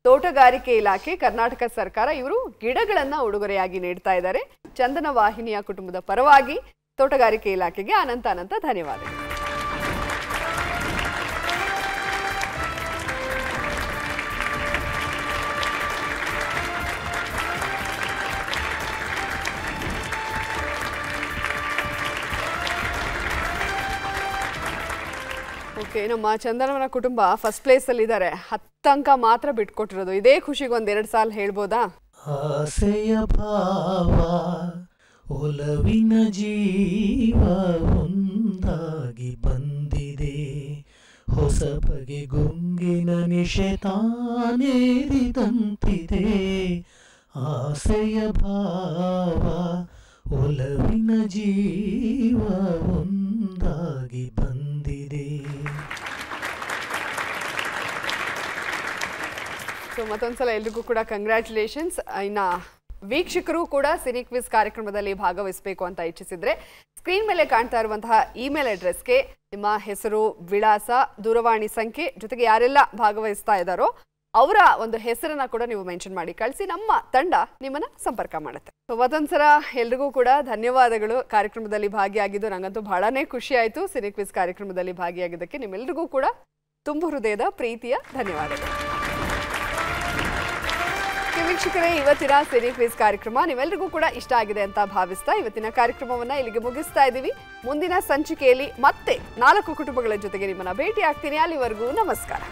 ತೋಟಗಾರಿಕೆ ಇಲಾಖೆ, ಕರ್ನಾಟಕ ಸರ್ಕಾರ ಇವರು ಗಿಡಗಳನ್ನ ಉಡುಗೊರೆಯಾಗಿ ನೀಡ್ತಾ ಇದ್ದಾರೆ. ಚಂದನ ವಾಹಿನಿಯ ಕುಟುಂಬದ ಪರವಾಗಿ ತೋಟಗಾರಿಕೆ ಇಲಾಖೆಗೆ ಅನಂತ ಧನ್ಯವಾದಗಳು. ಓಕೆ, ನಮ್ಮ ಚಂದನವನ ಕುಟುಂಬ ಫಸ್ಟ್ ಪ್ಲೇಸ್ ಅಲ್ಲಿ ಇದ್ದಾರೆ. 10 ಅಂಕ ಮಾತ್ರ ಬಿಟ್ಕೊಟ್ಟಿರೋದು. ಇದೇ ಖುಷಿಗೆ 1-2 ಸಾಲ ಹೇಳ್ಬೋದಾ? ಆಸೆಯ ಭಾವ ಒಲವಿನ ಜೀವ ಒಂದಾಗಿ ಬಂದಿದೆ, ಹೊಸ ಬಗೆ ಗುಂಗಿನ ನಿಶೆ ತಾನೇರಿದಂತಿದೆ. ಆಸೆಯ ಭಾವ ಒಲವಿನ ಜೀವ ಒಂದಾಗಿ ಬಂದಿದೆ. ಸೊ ಮತ್ತೊಂದ್ಸಲ ಎಲ್ರಿಗೂ ಕೂಡ ಕಂಗ್ರ್ಯಾಚುಲೇಷನ್ಸ್. ಇನ್ನು ವೀಕ್ಷಕರು ಕೂಡ ಸಿನಿ ಕ್ವಿಜ್ ಕಾರ್ಯಕ್ರಮದಲ್ಲಿ ಭಾಗವಹಿಸಬೇಕು ಅಂತ ಇಚ್ಛಿಸಿದ್ರೆ ಸ್ಕ್ರೀನ್ ಮೇಲೆ ಕಾಣ್ತಾ ಇರುವಂತಹ ಇಮೇಲ್ ಅಡ್ರೆಸ್ಗೆ ನಿಮ್ಮ ಹೆಸರು, ವಿಳಾಸ, ದೂರವಾಣಿ ಸಂಖ್ಯೆ ಜೊತೆಗೆ ಯಾರೆಲ್ಲ ಭಾಗವಹಿಸ್ತಾ ಇದ್ದಾರೋ ಅವರ ಒಂದು ಹೆಸರನ್ನ ಕೂಡ ನೀವು ಮೆನ್ಷನ್ ಮಾಡಿ ಕಳಿಸಿ. ನಮ್ಮ ತಂಡ ನಿಮ್ಮನ್ನ ಸಂಪರ್ಕ ಮಾಡುತ್ತೆ. ಸೊ ಮತ್ತೊಂದ್ಸಲ ಎಲ್ರಿಗೂ ಕೂಡ ಧನ್ಯವಾದಗಳು. ಕಾರ್ಯಕ್ರಮದಲ್ಲಿ ಭಾಗಿಯಾಗಿದ್ದು ನಂಗಂತೂ ಬಹಳನೇ ಖುಷಿ ಆಯಿತು. ಸಿನಿ ಕ್ವಿಜ್ ಕಾರ್ಯಕ್ರಮದಲ್ಲಿ ಭಾಗಿಯಾಗಿದ್ದಕ್ಕೆ ನಿಮ್ಮೆಲ್ರಿಗೂ ಕೂಡ ತುಂಬು ಹೃದಯದ ಪ್ರೀತಿಯ ಧನ್ಯವಾದಗಳು. ವೀಕ್ಷಕರೇ, ಇವತ್ತಿನ ಸಿನಿ ಕ್ವಿಜ್ ಕಾರ್ಯಕ್ರಮ ನಿಮ್ಮೆಲ್ಲರಿಗೂ ಕೂಡ ಇಷ್ಟ ಆಗಿದೆ ಅಂತ ಭಾವಿಸ್ತಾ ಇವತ್ತಿನ ಕಾರ್ಯಕ್ರಮವನ್ನ ಇಲ್ಲಿಗೆ ಮುಗಿಸ್ತಾ ಇದ್ದೀವಿ. ಮುಂದಿನ ಸಂಚಿಕೆಯಲ್ಲಿ ಮತ್ತೆ 4 ಕುಟುಂಬಗಳ ಜೊತೆಗೆ ನಿಮ್ಮನ್ನ ಭೇಟಿ ಆಗ್ತೀನಿ. ಅಲ್ಲಿವರೆಗೂ ನಮಸ್ಕಾರ.